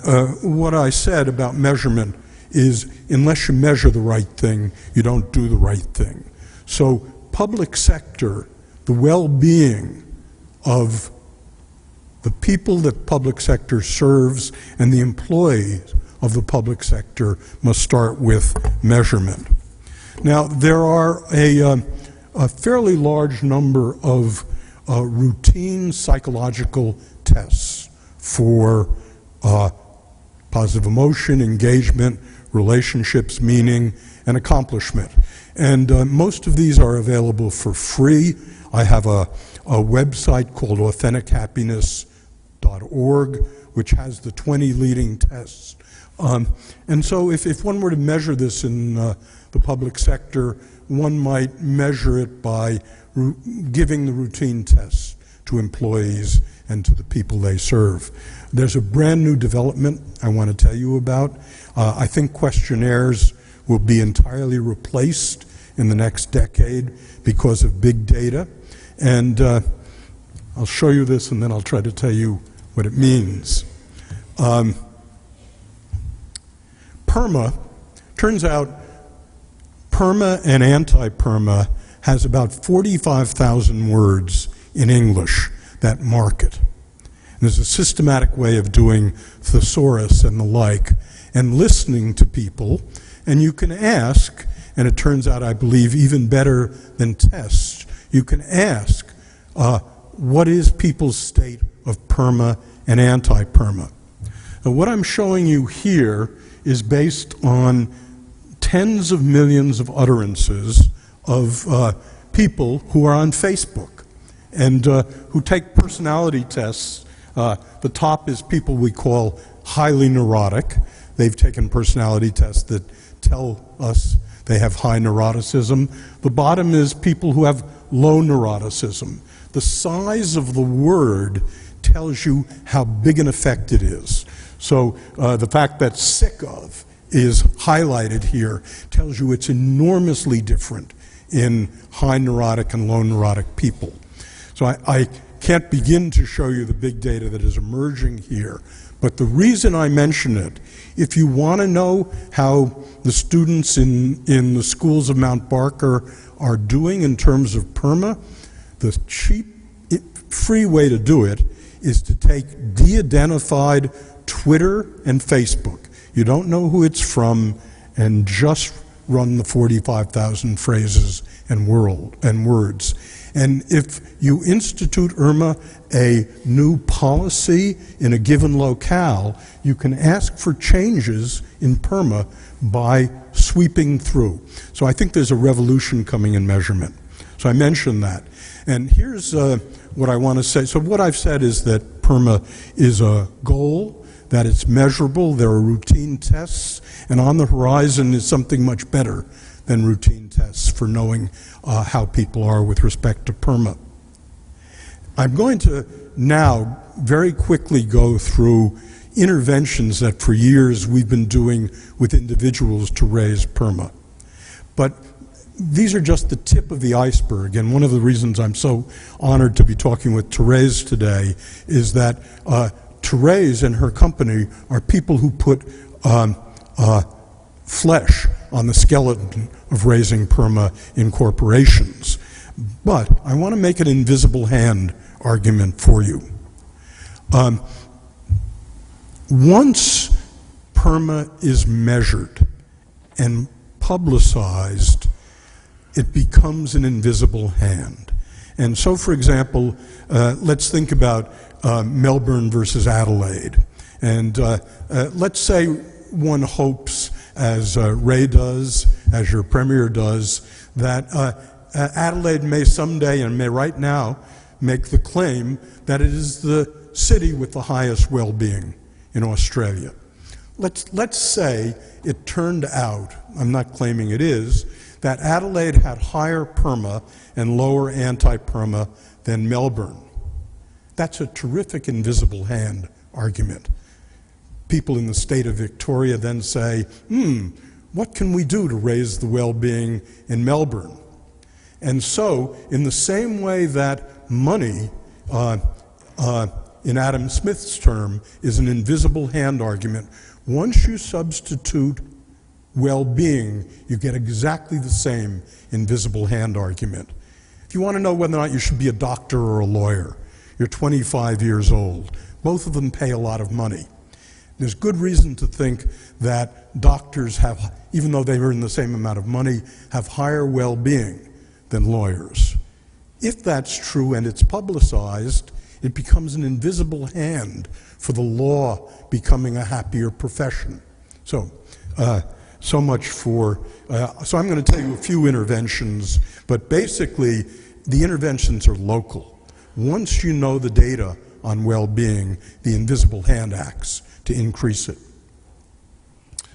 what I said about measurement is unless you measure the right thing, you don't do the right thing. So public sector, the well-being of the people that public sector serves and the employees of the public sector must start with measurement. Now, there are a fairly large number of routine psychological tests for positive emotion, engagement, relationships, meaning, and accomplishment. And most of these are available for free. I have a website called AuthenticHappiness.org, which has the 20 leading tests. And so if one were to measure this in the public sector, one might measure it by giving the routine tests to employees and to the people they serve. There's a brand new development I want to tell you about. I think questionnaires will be entirely replaced in the next decade because of big data. And I'll show you this and then I'll try to tell you what it means. PERMA, turns out PERMA and anti-PERMA has about 45,000 words in English that mark it. And there's a systematic way of doing thesaurus and the like, and listening to people, and you can ask, and it turns out, I believe, even better than tests, you can ask, what is people's state of PERMA and anti-PERMA. Now, what I'm showing you here is based on tens of millions of utterances of people who are on Facebook and who take personality tests. The top is people we call highly neurotic. They've taken personality tests that tell us they have high neuroticism. The bottom is people who have low neuroticism. The size of the word tells you how big an effect it is. So the fact that sick of is highlighted here tells you it's enormously different in high neurotic and low neurotic people. So I can't begin to show you the big data that is emerging here, but the reason I mention it, if you want to know how the students in the schools of Mount Barker are doing in terms of PERMA, the cheap, free way to do it is to take de-identified Twitter and Facebook. You don't know who it's from, and just run the 45,000 phrases and words. And if you institute IRMA a new policy in a given locale, you can ask for changes in PERMA by sweeping through. So I think there's a revolution coming in measurement. So I mentioned that. And here's what I want to say. So what I've said is that PERMA is a goal, that it's measurable, there are routine tests, and on the horizon is something much better than routine tests for knowing how people are with respect to PERMA. I'm going to now very quickly go through interventions that for years we've been doing with individuals to raise PERMA. But these are just the tip of the iceberg, and one of the reasons I'm so honored to be talking with Therese today is that Therese and her company are people who put flesh on the skeleton of raising PERMA in corporations. But I want to make an invisible hand argument for you. Once PERMA is measured and publicized, it becomes an invisible hand. And so, for example, let's think about Melbourne versus Adelaide. And let's say one hopes, as Ray does, as your Premier does, that Adelaide may someday, and may right now, make the claim that it is the city with the highest well-being in Australia. Let's say it turned out, I'm not claiming it is, that Adelaide had higher PERMA and lower anti-PERMA than Melbourne. That's a terrific invisible hand argument. People in the state of Victoria then say, what can we do to raise the well-being in Melbourne? And so, in the same way that money, in Adam Smith's term, is an invisible hand argument, once you substitute well-being, you get exactly the same invisible hand argument. If you want to know whether or not you should be a doctor or a lawyer, you're 25 years old. Both of them pay a lot of money. There's good reason to think that doctors have, even though they earn the same amount of money, have higher well-being than lawyers. If that's true and it's publicized, it becomes an invisible hand for the law becoming a happier profession. So, so much for, so I'm going to tell you a few interventions, but basically the interventions are local. Once you know the data on well-being, the invisible hand acts to increase it.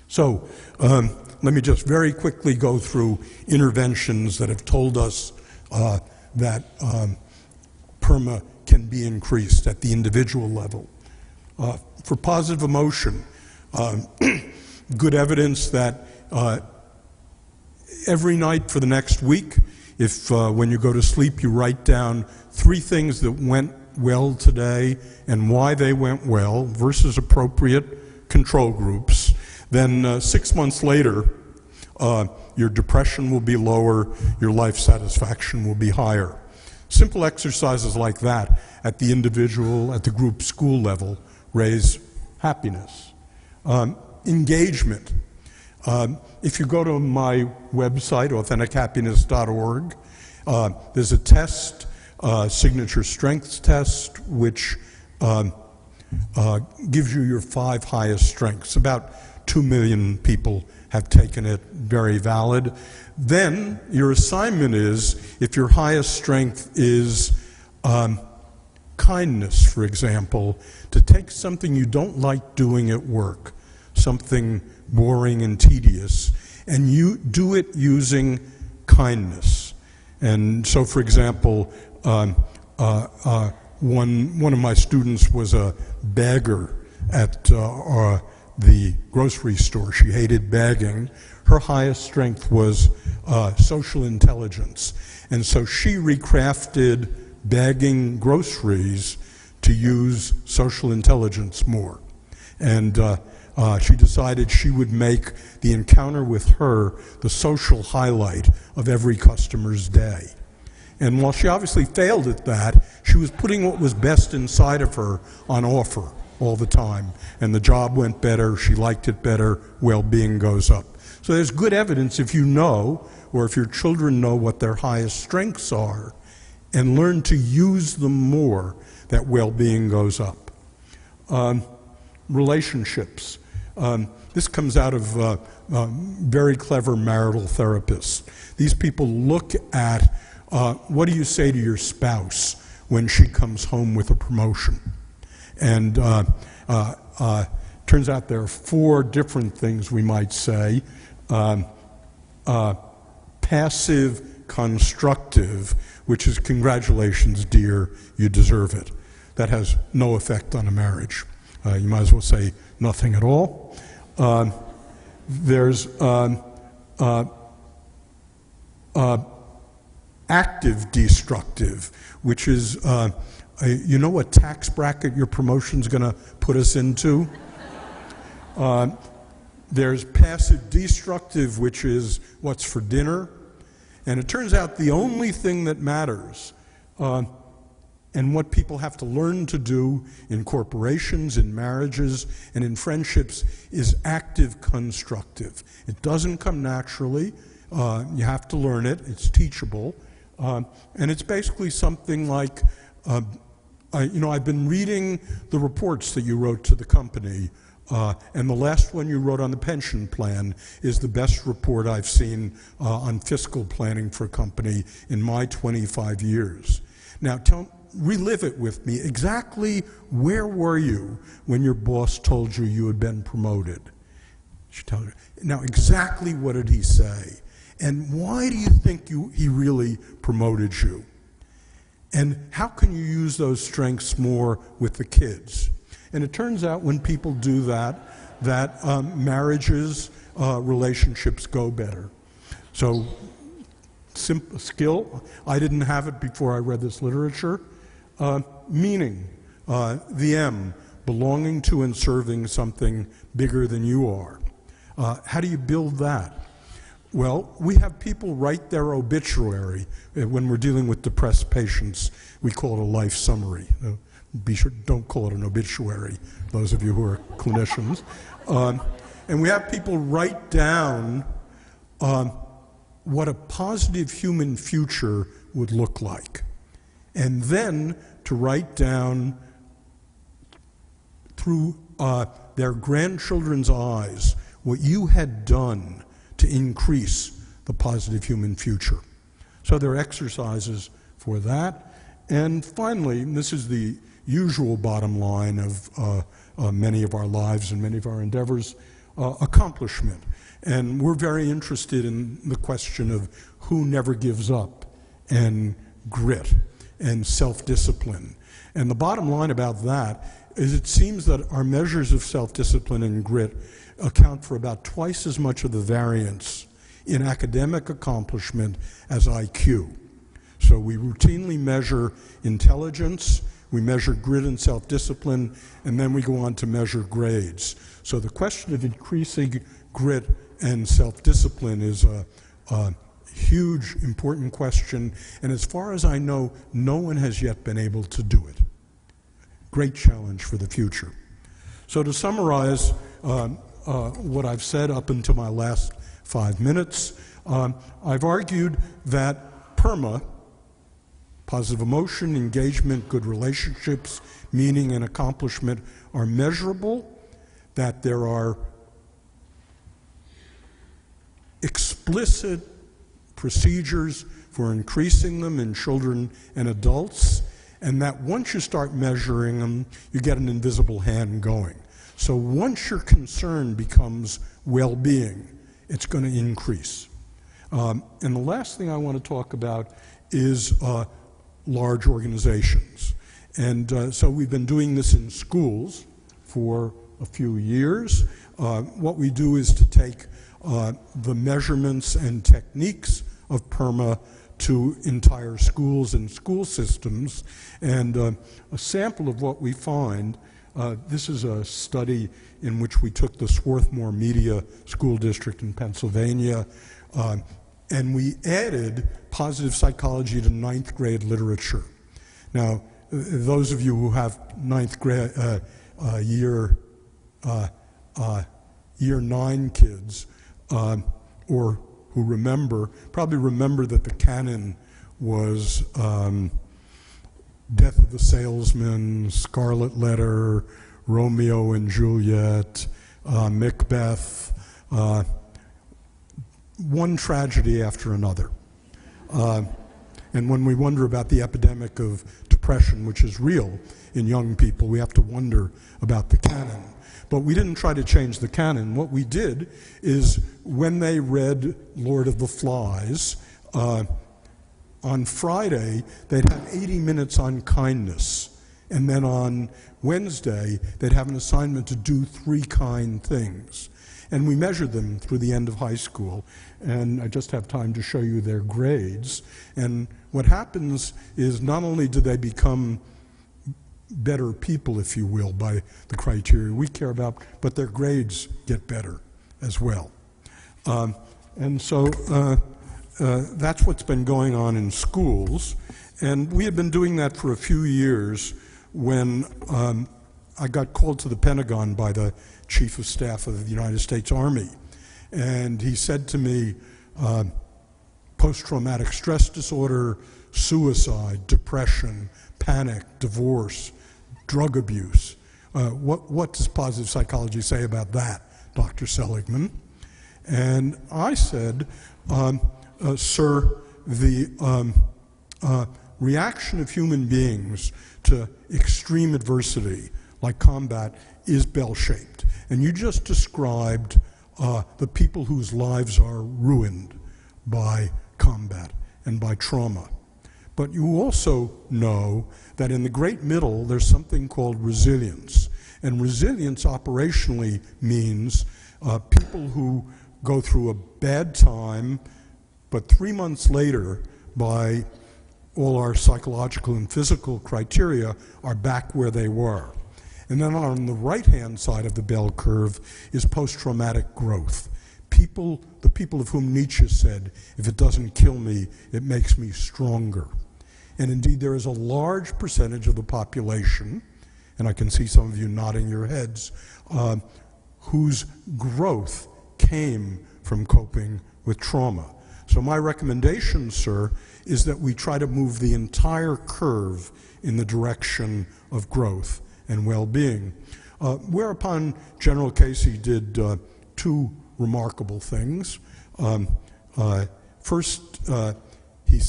So let me just very quickly go through interventions that have told us that PERMA can be increased at the individual level. For positive emotion, good evidence that every night for the next week, if when you go to sleep you write down 3 things that went well today and why they went well versus appropriate control groups, then 6 months later your depression will be lower, your life satisfaction will be higher. Simple exercises like that at the individual, at the group school level raise happiness. Engagement. If you go to my website, AuthenticHappiness.org, there's a test, signature strengths test, which gives you your 5 highest strengths. About 2 million people have taken it, very valid. Then your assignment is, if your highest strength is kindness, for example, to take something you don't like doing at work, something boring and tedious, and you do it using kindness. And so, for example, one of my students was a bagger at the grocery store. She hated bagging. Her highest strength was social intelligence. And so she recrafted bagging groceries to use social intelligence more. And she decided she would make the encounter with her the social highlight of every customer's day. And while she obviously failed at that, she was putting what was best inside of her on offer all the time. And the job went better, she liked it better, well-being goes up. So there's good evidence, if you know, or if your children know what their highest strengths are, and learn to use them more, that well-being goes up. Relationships. This comes out of very clever marital therapists. These people look at what do you say to your spouse when she comes home with a promotion? And turns out there are 4 different things we might say. Passive constructive, which is congratulations, dear, you deserve it. That has no effect on a marriage. You might as well say nothing at all. There's active destructive, which is, you know what tax bracket your promotion's going to put us into? There's passive destructive, which is what's for dinner. And it turns out the only thing that matters, and what people have to learn to do in corporations, in marriages, and in friendships, is active constructive. It doesn't come naturally. You have to learn it. It's teachable. And it's basically something like, I've been reading the reports that you wrote to the company, and the last one you wrote on the pension plan is the best report I've seen on fiscal planning for a company in my 25 years. Now, relive it with me. Exactly where were you when your boss told you you had been promoted? She told you. Now, exactly what did he say? And why do you think he really promoted you? And how can you use those strengths more with the kids? And it turns out when people do that marriages, relationships go better. So, simple skill, I didn't have it before I read this literature. Meaning, the M, belonging to and serving something bigger than you are. How do you build that? Well, we have people write their obituary. When we're dealing with depressed patients, we call it a life summary. Be sure, don't call it an obituary, those of you who are clinicians. And we have people write down what a positive human future would look like. And then to write down through their grandchildren's eyes what you had done to increase the positive human future. So there are exercises for that. And finally, and this is the usual bottom line of many of our lives and many of our endeavors, accomplishment. And we're very interested in the question of who never gives up, and grit, and self-discipline. And the bottom line about that is it seems that our measures of self-discipline and grit account for about twice as much of the variance in academic accomplishment as IQ. So we routinely measure intelligence, we measure grit and self-discipline, and then we go on to measure grades. So the question of increasing grit and self-discipline is a huge, important question, and as far as I know, no one has yet been able to do it. Great challenge for the future. So to summarize what I've said up until my last 5 minutes, I've argued that PERMA Positive emotion, engagement, good relationships, meaning, and accomplishment are measurable, that there are explicit procedures for increasing them in children and adults, and that once you start measuring them, you get an invisible hand going. So once your concern becomes well-being, it's going to increase. And the last thing I want to talk about is large organizations. And so we've been doing this in schools for a few years. What we do is to take the measurements and techniques of PERMA to entire schools and school systems. And a sample of what we find, this is a study in which we took the Swarthmore Media School District in Pennsylvania, and we added positive psychology to 9th grade literature. Now, those of you who have 9th grade, year 9 kids, or who probably remember that the canon was Death of the Salesman, Scarlet Letter, Romeo and Juliet, Macbeth, one tragedy after another. And when we wonder about the epidemic of depression, which is real in young people, we have to wonder about the canon. But we didn't try to change the canon. What we did is when they read Lord of the Flies, on Friday, they'd have 80 minutes on kindness. And then on Wednesday, they'd have an assignment to do 3 kind things. And we measured them through the end of high school. And I just have time to show you their grades. And what happens is not only do they become better people, if you will, by the criteria we care about, but their grades get better as well. And so that's what's been going on in schools. And we had been doing that for a few years when I got called to the Pentagon by the Chief of Staff of the United States Army. And he said to me, post-traumatic stress disorder, suicide, depression, panic, divorce, drug abuse. What does positive psychology say about that, Dr. Seligman? And I said, sir, the reaction of human beings to extreme adversity, like combat, is bell-shaped. And you just described the people whose lives are ruined by combat and by trauma. But you also know that in the great middle, there's something called resilience. And resilience operationally means people who go through a bad time, but 3 months later, by all our psychological and physical criteria, are back where they were. And then on the right-hand side of the bell curve is post-traumatic growth. The people of whom Nietzsche said, if it doesn't kill me, it makes me stronger. And indeed, there is a large percentage of the population, and I can see some of you nodding your heads, whose growth came from coping with trauma. So my recommendation, sir, is that we try to move the entire curve in the direction of growth and well-being. Whereupon General Casey did 2 remarkable things. First, he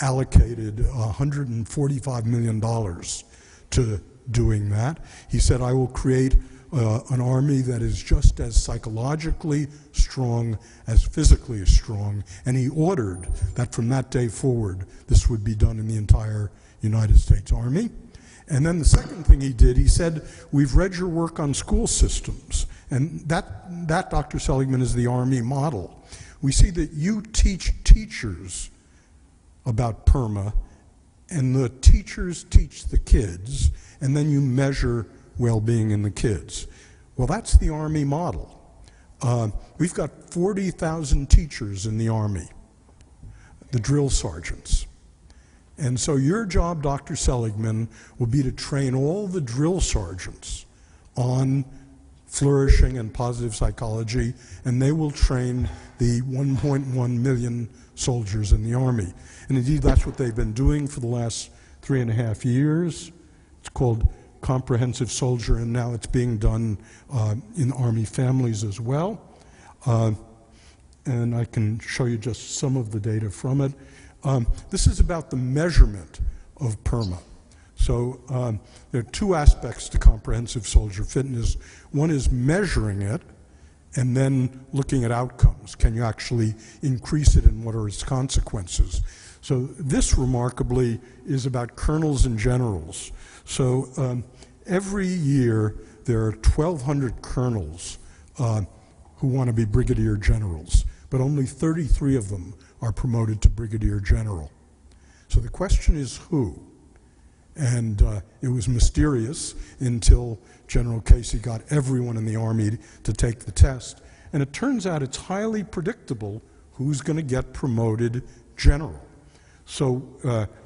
allocated $145 million to doing that. He said, I will create an army that is just as psychologically strong as physically strong, and he ordered that from that day forward, this would be done in the entire United States Army. And then the second thing he did, he said, we've read your work on school systems, and that Dr. Seligman, is the Army model. We see that you teach teachers about PERMA, and the teachers teach the kids, and then you measure well-being in the kids. Well, that's the Army model. We've got 40,000 teachers in the Army, the drill sergeants. And so your job, Dr. Seligman, will be to train all the drill sergeants on flourishing and positive psychology, and they will train the 1.1 million soldiers in the Army. And indeed, that's what they've been doing for the last 3.5 years. It's called Comprehensive Soldier, and now it's being done in Army families as well. And I can show you just some of the data from it. This is about the measurement of PERMA. So there are two aspects to comprehensive soldier fitness. One is measuring it and then looking at outcomes. Can you actually increase it and what are its consequences? So this, remarkably, is about colonels and generals. So every year there are 1,200 colonels who want to be brigadier generals, but only 33 of them are promoted to brigadier general. So the question is who? And it was mysterious until General Casey got everyone in the Army to take the test. And it turns out it's highly predictable who's going to get promoted general. So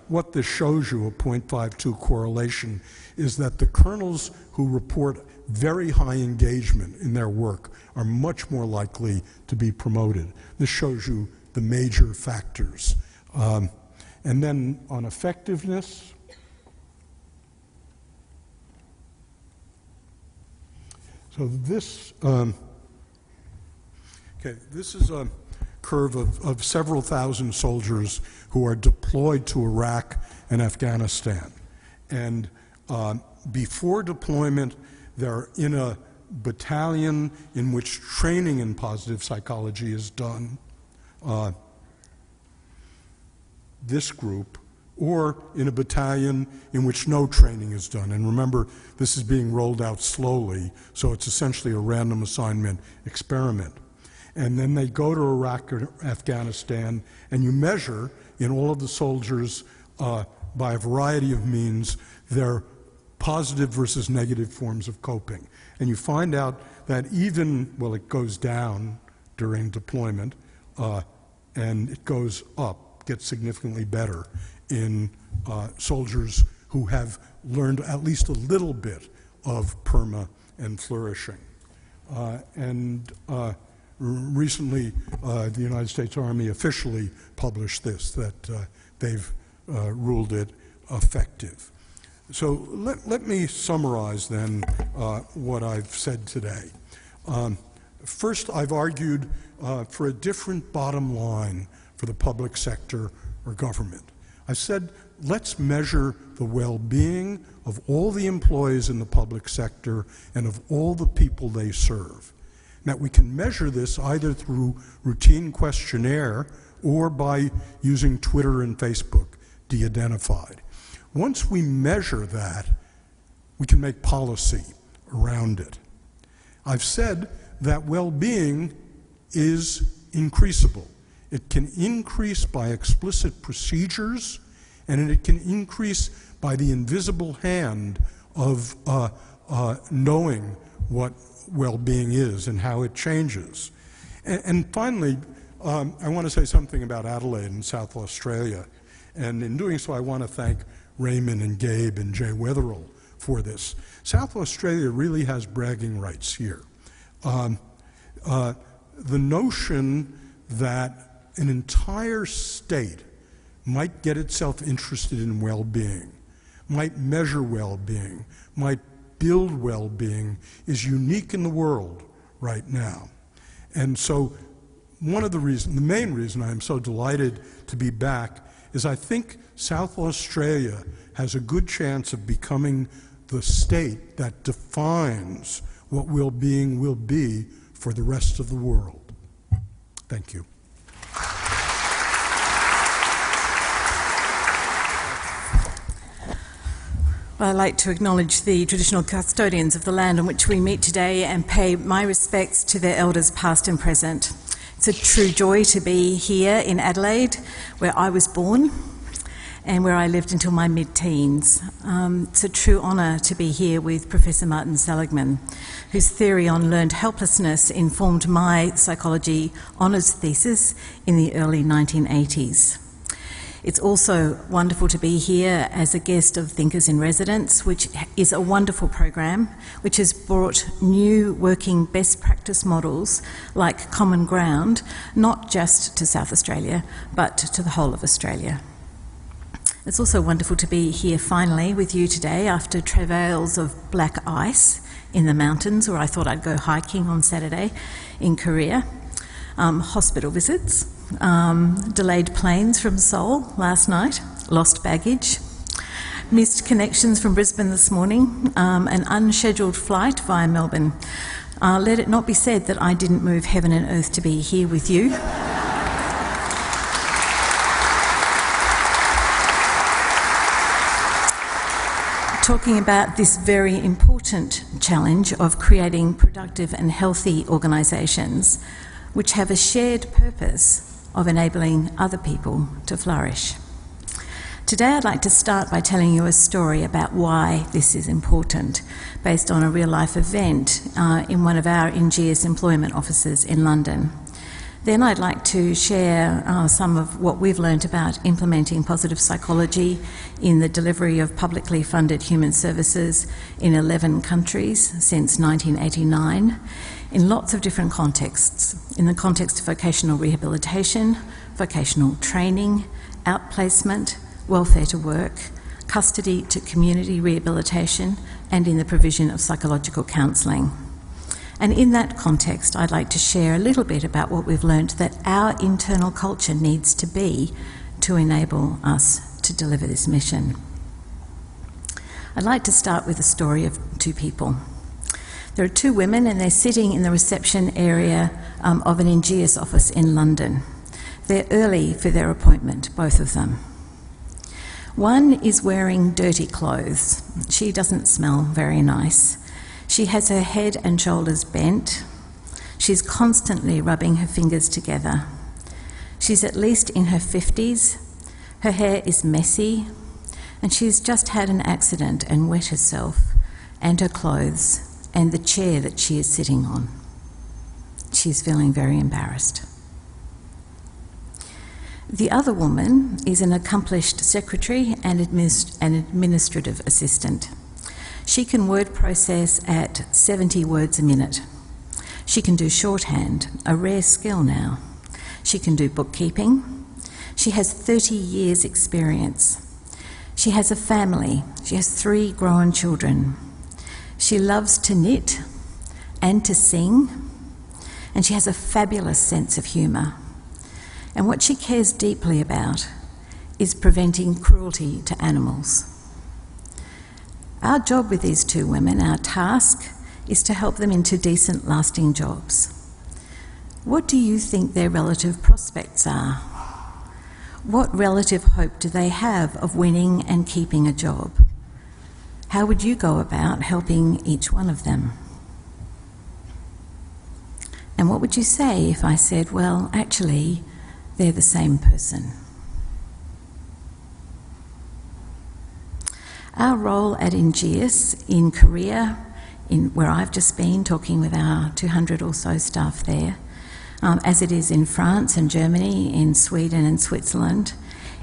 what this shows you, a 0.52 correlation, is that the colonels who report very high engagement in their work are much more likely to be promoted. This shows you the major factors. And then on effectiveness, so this, this is a curve of several thousand soldiers who are deployed to Iraq and Afghanistan. And before deployment, they're in a battalion in which training in positive psychology is done, this group, or in a battalion in which no training is done. And remember, this is being rolled out slowly, so it's essentially a random assignment experiment. And then they go to Iraq or Afghanistan, and you measure in all of the soldiers by a variety of means their positive versus negative forms of coping. And you find out that even, well, it goes down during deployment, and it goes up, gets significantly better in soldiers who have learned at least a little bit of PERMA and flourishing. Recently, the United States Army officially published this, that they've ruled it effective. So let me summarize then what I've said today. First, I've argued for a different bottom line for the public sector or government. I said, let's measure the well-being of all the employees in the public sector and of all the people they serve. Now, we can measure this either through routine questionnaire or by using Twitter and Facebook, de-identified. Once we measure that, we can make policy around it. I've said that well-being is increasable. It can increase by explicit procedures, and it can increase by the invisible hand of knowing what well-being is and how it changes. And finally, I want to say something about Adelaide in South Australia. And in doing so, I want to thank Raymond and Gabe and Jay Wetherill for this. South Australia really has bragging rights here. The notion that an entire state might get itself interested in well-being, might measure well-being, might build well-being is unique in the world right now. And so the main reason I am so delighted to be back is I think South Australia has a good chance of becoming the state that defines what well-being will be for the rest of the world. Thank you. Well, I'd like to acknowledge the traditional custodians of the land on which we meet today and pay my respects to their elders past and present. It's a true joy to be here in Adelaide, where I was born and where I lived until my mid-teens. It's a true honour to be here with Professor Martin Seligman, whose theory on learned helplessness informed my psychology honours thesis in the early 1980s. It's also wonderful to be here as a guest of Thinkers in Residence, which is a wonderful program which has brought new working best practice models like Common Ground, not just to South Australia, but to the whole of Australia. It's also wonderful to be here finally with you today after travails of black ice in the mountains, where I thought I'd go hiking on Saturday in Korea, hospital visits, delayed planes from Seoul last night, lost baggage, missed connections from Brisbane this morning, an unscheduled flight via Melbourne. Let it not be said that I didn't move heaven and earth to be here with you. Talking about this very important challenge of creating productive and healthy organisations which have a shared purpose of enabling other people to flourish. Today I'd like to start by telling you a story about why this is important, based on a real-life event in one of our Ingeus employment offices in London. Then I'd like to share some of what we've learnt about implementing positive psychology in the delivery of publicly funded human services in 11 countries since 1989, in lots of different contexts, in the context of vocational rehabilitation, vocational training, outplacement, welfare to work, custody to community rehabilitation, and in the provision of psychological counselling. And in that context, I'd like to share a little bit about what we've learnt that our internal culture needs to be to enable us to deliver this mission. I'd like to start with the story of two people. There are two women and they're sitting in the reception area of an Ingeus office in London. They're early for their appointment, both of them. One is wearing dirty clothes. She doesn't smell very nice. She has her head and shoulders bent. She's constantly rubbing her fingers together. She's at least in her 50s. Her hair is messy, and she's just had an accident and wet herself and her clothes and the chair that she is sitting on. She's feeling very embarrassed. The other woman is an accomplished secretary and administrative assistant. She can word process at 70 words a minute. She can do shorthand, a rare skill now. She can do bookkeeping. She has 30 years' experience. She has a family. She has 3 grown children. She loves to knit and to sing, and she has a fabulous sense of humour. And what she cares deeply about is preventing cruelty to animals. Our job with these two women, our task, is to help them into decent, lasting jobs. What do you think their relative prospects are? What relative hope do they have of winning and keeping a job? How would you go about helping each one of them? And what would you say if I said, well, actually, they're the same person? Our role at Ingeus in Korea, where I've just been talking with our 200 or so staff there, as it is in France and Germany, in Sweden and Switzerland,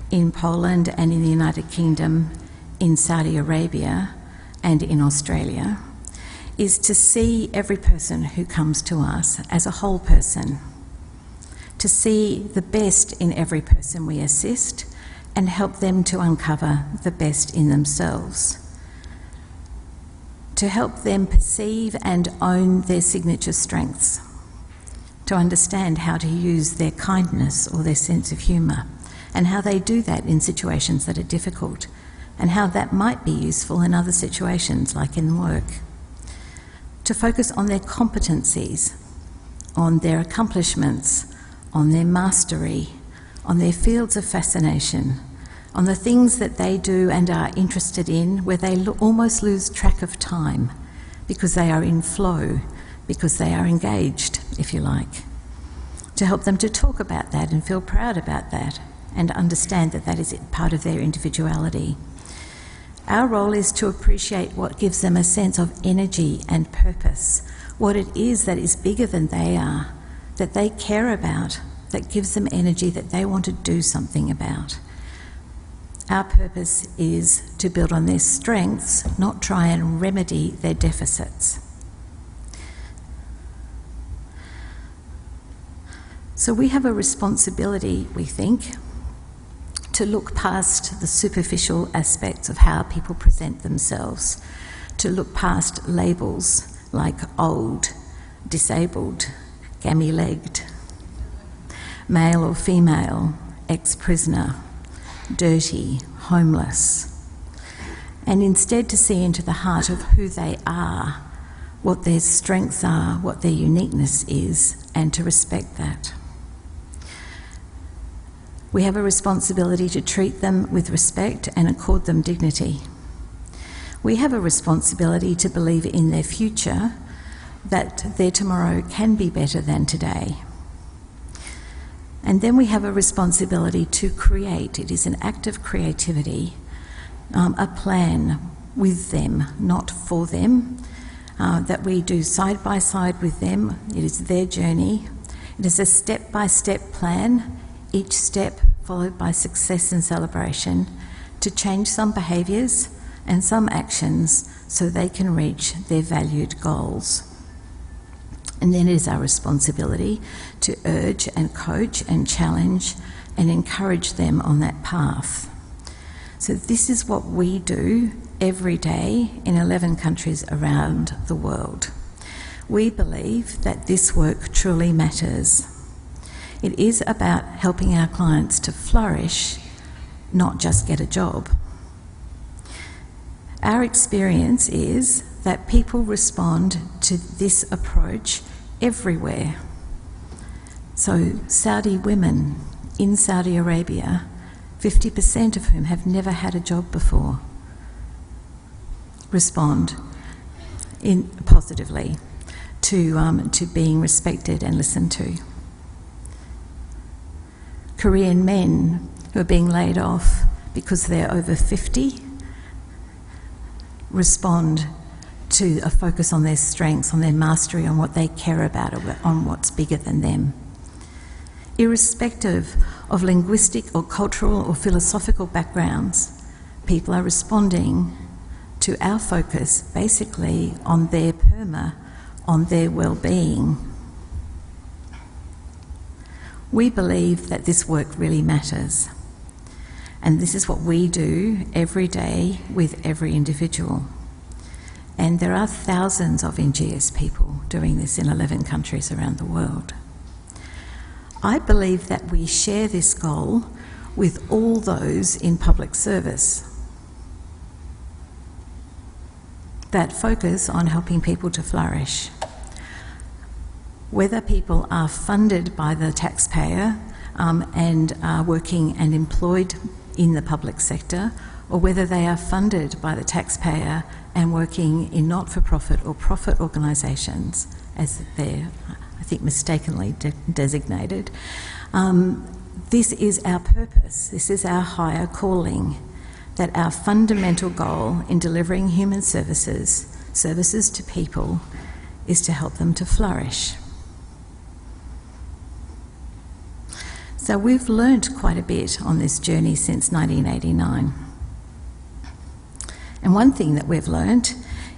in Poland and in the United Kingdom, in Saudi Arabia and in Australia, is to see every person who comes to us as a whole person, to see the best in every person we assist and help them to uncover the best in themselves, to help them perceive and own their signature strengths, to understand how to use their kindness or their sense of humour, and how they do that in situations that are difficult, and how that might be useful in other situations, like in work. To focus on their competencies, on their accomplishments, on their mastery, on their fields of fascination, on the things that they do and are interested in, where they almost lose track of time because they are in flow, because they are engaged, if you like. To help them to talk about that and feel proud about that and understand that that is part of their individuality. Our role is to appreciate what gives them a sense of energy and purpose, what it is that is bigger than they are, that they care about, that gives them energy that they want to do something about. Our purpose is to build on their strengths, not try and remedy their deficits. So we have a responsibility, we think, to look past the superficial aspects of how people present themselves, to look past labels like old, disabled, gammy-legged, male or female, ex-prisoner, dirty, homeless, and instead to see into the heart of who they are, what their strengths are, what their uniqueness is, and to respect that. We have a responsibility to treat them with respect and accord them dignity. We have a responsibility to believe in their future, that their tomorrow can be better than today. And then we have a responsibility to create, it is an act of creativity, a plan with them, not for them, that we do side by side with them. It is their journey. It is a step-by-step plan, each step followed by success and celebration, to change some behaviours and some actions so they can reach their valued goals. And then it is our responsibility to urge and coach and challenge and encourage them on that path. So this is what we do every day in 11 countries around the world. We believe that this work truly matters. It is about helping our clients to flourish, not just get a job. Our experience is that people respond to this approach everywhere. So Saudi women in Saudi Arabia, 50% of whom have never had a job before, respond positively to being respected and listened to. Korean men who are being laid off because they're over 50 respond to a focus on their strengths, on their mastery, on what they care about, on what's bigger than them. Irrespective of linguistic or cultural or philosophical backgrounds, people are responding to our focus basically on their PERMA, on their well-being. We believe that this work really matters, and this is what we do every day with every individual. And there are thousands of NGS people doing this in 11 countries around the world. I believe that we share this goal with all those in public service that focus on helping people to flourish. Whether people are funded by the taxpayer and are working and employed in the public sector, or whether they are funded by the taxpayer and working in not-for-profit or profit organisations, as they're, I think, mistakenly designated. This is our purpose, this is our higher calling, that our fundamental goal in delivering human services to people, is to help them to flourish. So we've learnt quite a bit on this journey since 1989. And one thing that we've learnt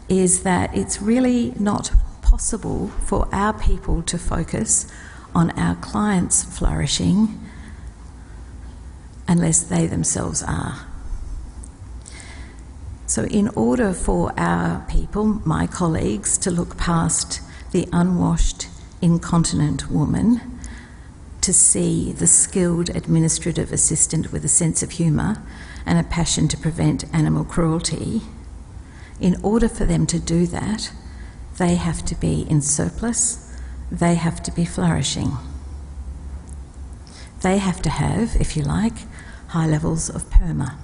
is that it's really not possible for our people to focus on our clients flourishing unless they themselves are. So in order for our people, my colleagues, to look past the unwashed, incontinent woman, to see the skilled administrative assistant with a sense of humour and a passion to prevent animal cruelty, in order for them to do that, they have to be in surplus, they have to be flourishing. They have to have, if you like, high levels of PERMA.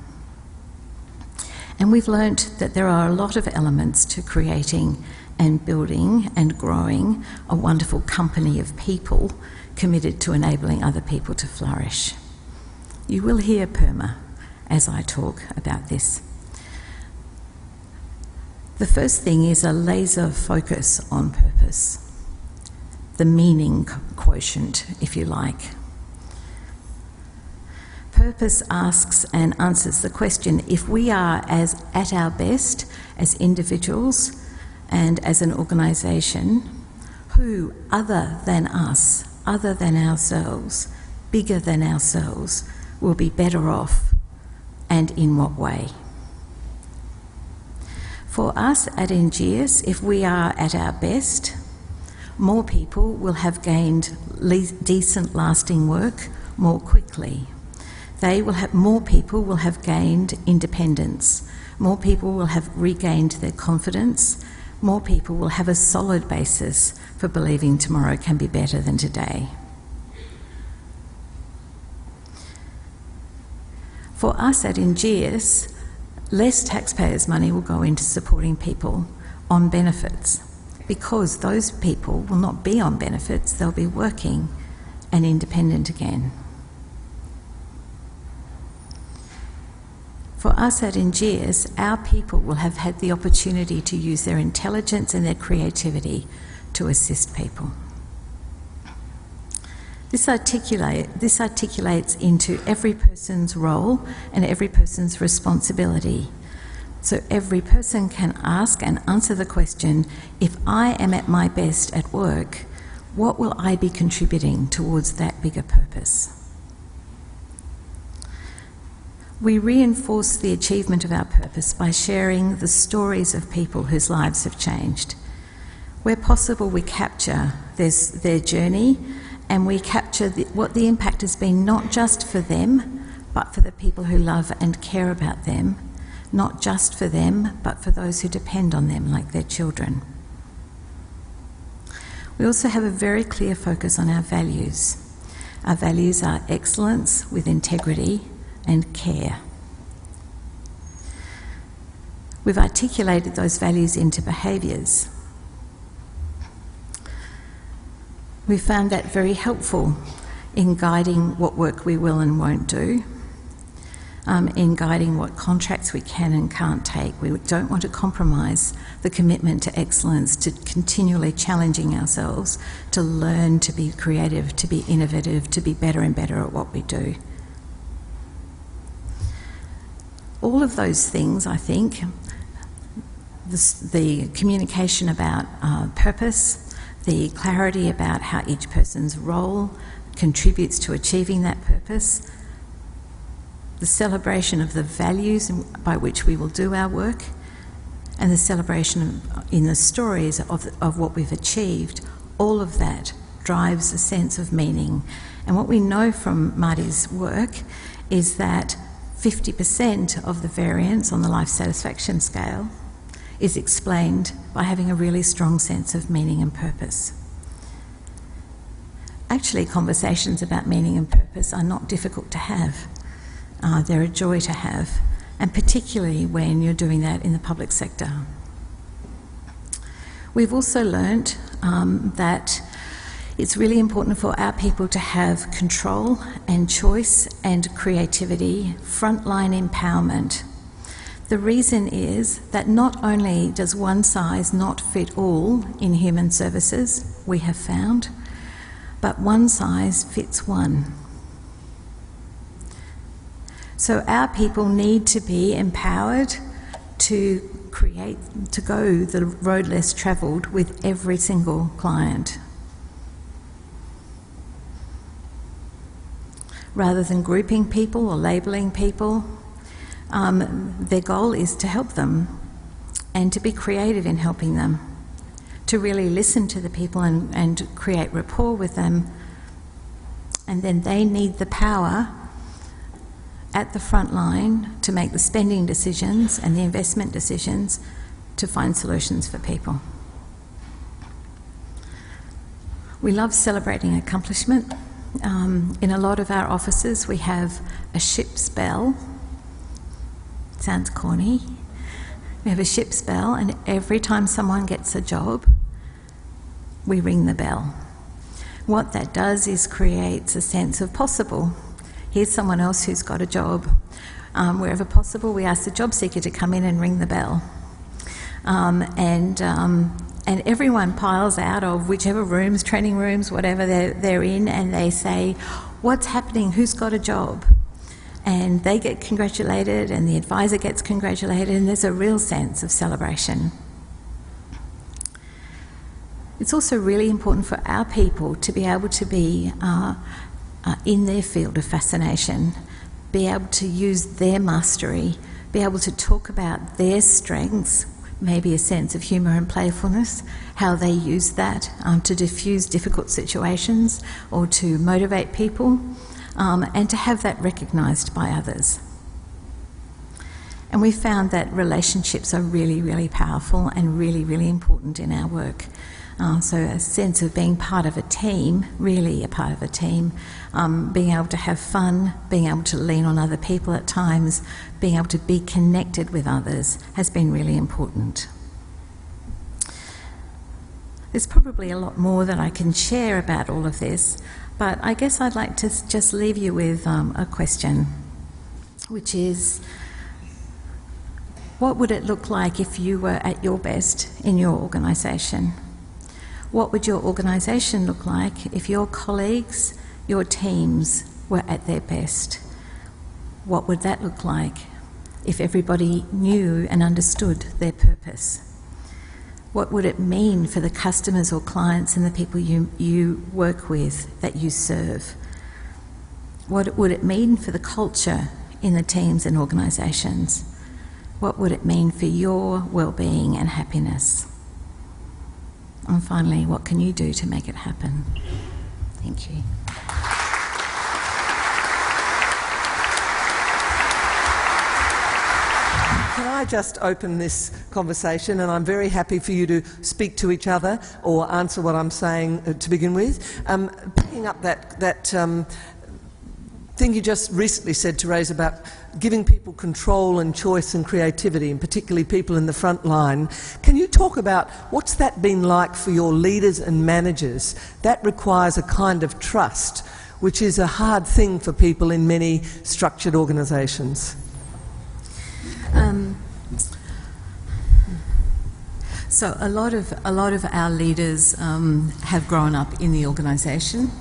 And we've learnt that there are a lot of elements to creating and building and growing a wonderful company of people committed to enabling other people to flourish. You will hear PERMA as I talk about this. The first thing is a laser focus on purpose, the meaning quotient, if you like. purpose asks and answers the question, if we are at our best as individuals and as an organisation, who other than us, other than ourselves, bigger than ourselves, will be better off, and in what way? For us at NGS, if we are at our best, more people will have gained decent lasting work more quickly. More people will have gained independence. More people will have regained their confidence. More people will have a solid basis for believing tomorrow can be better than today. For us at NGS, less taxpayers' money will go into supporting people on benefits, because those people will not be on benefits, they'll be working and independent again. For us at NGS, our people will have had the opportunity to use their intelligence and their creativity to assist people. This articulates into every person's role and every person's responsibility. So every person can ask and answer the question, if I am at my best at work, what will I be contributing towards that bigger purpose? We reinforce the achievement of our purpose by sharing the stories of people whose lives have changed. Where possible, we capture their journey, and we capture what the impact has been, not just for them, but for the people who love and care about them, not just for them, but for those who depend on them, like their children. We also have a very clear focus on our values. Our values are excellence with integrity and care. We've articulated those values into behaviours. We found that very helpful in guiding what work we will and won't do, in guiding what contracts we can and can't take. We don't want to compromise the commitment to excellence, to continually challenging ourselves, to learn to be creative, to be innovative, to be better and better at what we do. All of those things, I think, the communication about purpose, the clarity about how each person's role contributes to achieving that purpose, the celebration of the values by which we will do our work, and the celebration in the stories of what we've achieved, all of that drives a sense of meaning. And what we know from Marty's work is that 50% of the variance on the life satisfaction scale is explained by having a really strong sense of meaning and purpose. Actually, conversations about meaning and purpose are not difficult to have. They're a joy to have, and particularly when you're doing that in the public sector. We've also learnt that it's really important for our people to have control and choice and creativity, frontline empowerment. The reason is that not only does one size not fit all in human services, we have found, but one size fits one. So our people need to be empowered to go the road less travelled with every single client. Rather than grouping people or labelling people, their goal is to help them and to be creative in helping them, to really listen to the people and create rapport with them. And then they need the power at the front line to make the spending decisions and the investment decisions to find solutions for people. We love celebrating accomplishment. In a lot of our offices we have a ship's bell. Sounds corny. We have a ship's bell, and every time someone gets a job, we ring the bell. What that does is creates a sense of possible. Here's someone else who's got a job. Wherever possible, we ask the job seeker to come in and ring the bell. And everyone piles out of whichever rooms, training rooms, whatever they're in, and they say, what's happening? Who's got a job? and they get congratulated and the advisor gets congratulated, and there's a real sense of celebration. It's also really important for our people to be able to be in their field of fascination, be able to use their mastery, be able to talk about their strengths, maybe a sense of humour and playfulness, how they use that to diffuse difficult situations or to motivate people, and to have that recognised by others. And we found that relationships are really, really powerful and really, really important in our work. So a sense of being part of a team, really a part of a team, being able to have fun, being able to lean on other people at times, being able to be connected with others has been really important. There's probably a lot more that I can share about all of this, but I guess I'd like to just leave you with a question, which is, what would it look like if you were at your best in your organisation? What would your organisation look like if your colleagues, your teams were at their best? What would that look like if everybody knew and understood their purpose? What would it mean for the customers or clients and the people you work with, that you serve? What would it mean for the culture in the teams and organisations? What would it mean for your well-being and happiness? And finally, what can you do to make it happen? Thank you. Can I just open this conversation, and I'm very happy for you to speak to each other or answer what I'm saying to begin with. Picking up that thing you just recently said, Therese, about giving people control and choice and creativity, and particularly people in the front line. Can you talk about what's that been like for your leaders and managers? That requires a kind of trust, which is a hard thing for people in many structured organisations. So a lot of our leaders have grown up in the organisation,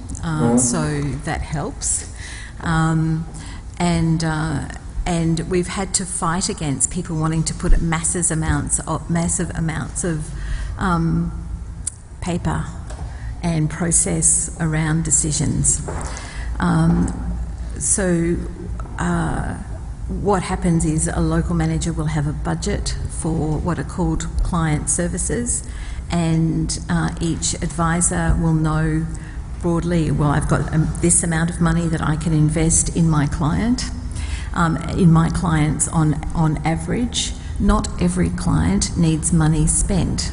so that helps. And we've had to fight against people wanting to put massive amounts of paper and process around decisions. What happens is a local manager will have a budget for what are called client services, and each advisor will know broadly, well, I've got this amount of money that I can invest in my clients on average. Not every client needs money spent.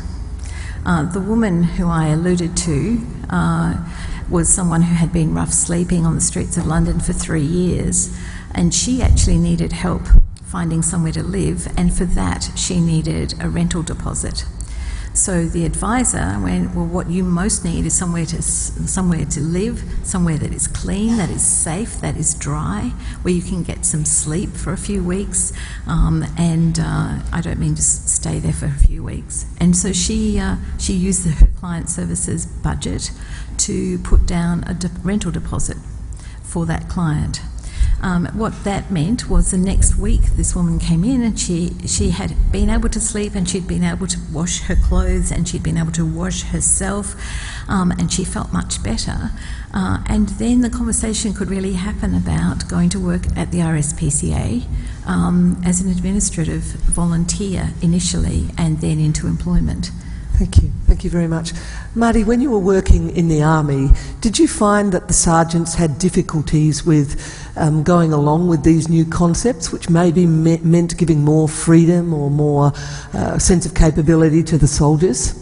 The woman who I alluded to was someone who had been rough sleeping on the streets of London for 3 years, and she actually needed help finding somewhere to live, and for that she needed a rental deposit. So the advisor went, well, what you most need is somewhere to live, somewhere that is clean, that is safe, that is dry, where you can get some sleep for a few weeks, and I don't mean just stay there for a few weeks. And so she used her client services budget to put down a rental deposit for that client. What that meant was the next week this woman came in, and she had been able to sleep, and she'd been able to wash her clothes, and she'd been able to wash herself, and she felt much better. And then the conversation could really happen about going to work at the RSPCA as an administrative volunteer initially, and then into employment. Thank you. Thank you very much. Marty, when you were working in the Army, did you find that the sergeants had difficulties with going along with these new concepts, which maybe meant giving more freedom or more sense of capability to the soldiers?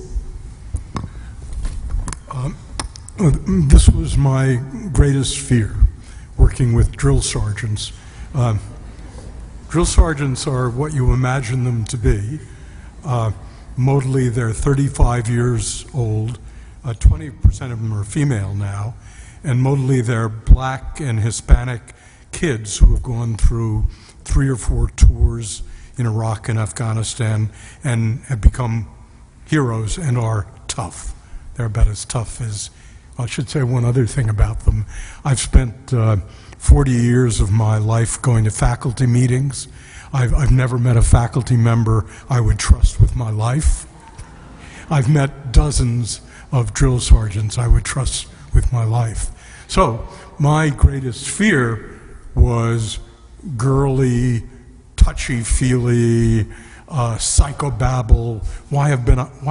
This was my greatest fear, working with drill sergeants. Drill sergeants are what you imagine them to be. Modally, they're 35 years old. 20% of them are female now. And modally, they're black and Hispanic kids who have gone through 3 or 4 tours in Iraq and Afghanistan and have become heroes and are tough. They're about as tough as, I should say one other thing about them. I've spent 40 years of my life going to faculty meetings. I've never met a faculty member I would trust with my life. I've met dozens of drill sergeants I would trust with my life. So my greatest fear was girly, touchy-feely, psychobabble. Why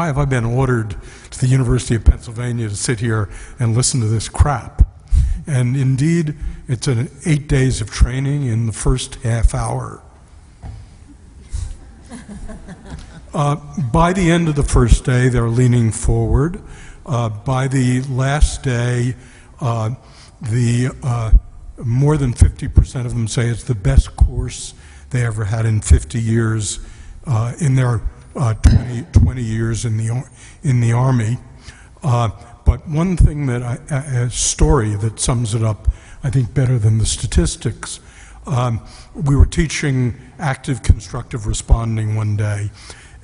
have I been ordered to the University of Pennsylvania to sit here and listen to this crap? And indeed, it's 8 days of training in the first half hour. By the end of the first day, they're leaning forward. By the last day, more than 50% of them say it's the best course they ever had in 50 years in their 20 years in the Army. But one thing a story that sums it up, I think, better than the statistics. We were teaching active constructive responding one day,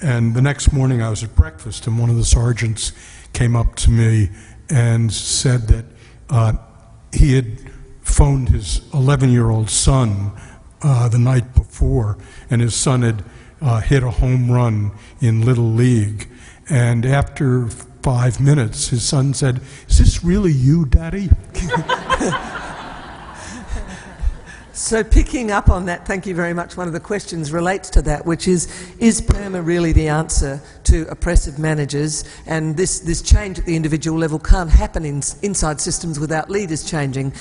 and the next morning I was at breakfast, and one of the sergeants came up to me and said that he had phoned his 11-year-old son the night before, and his son had hit a home run in Little League. And after 5 minutes, his son said, "Is this really you, Daddy?" So picking up on that, thank you very much, one of the questions relates to that, which is PERMA really the answer to oppressive managers? And this change at the individual level can't happen inside systems without leaders changing.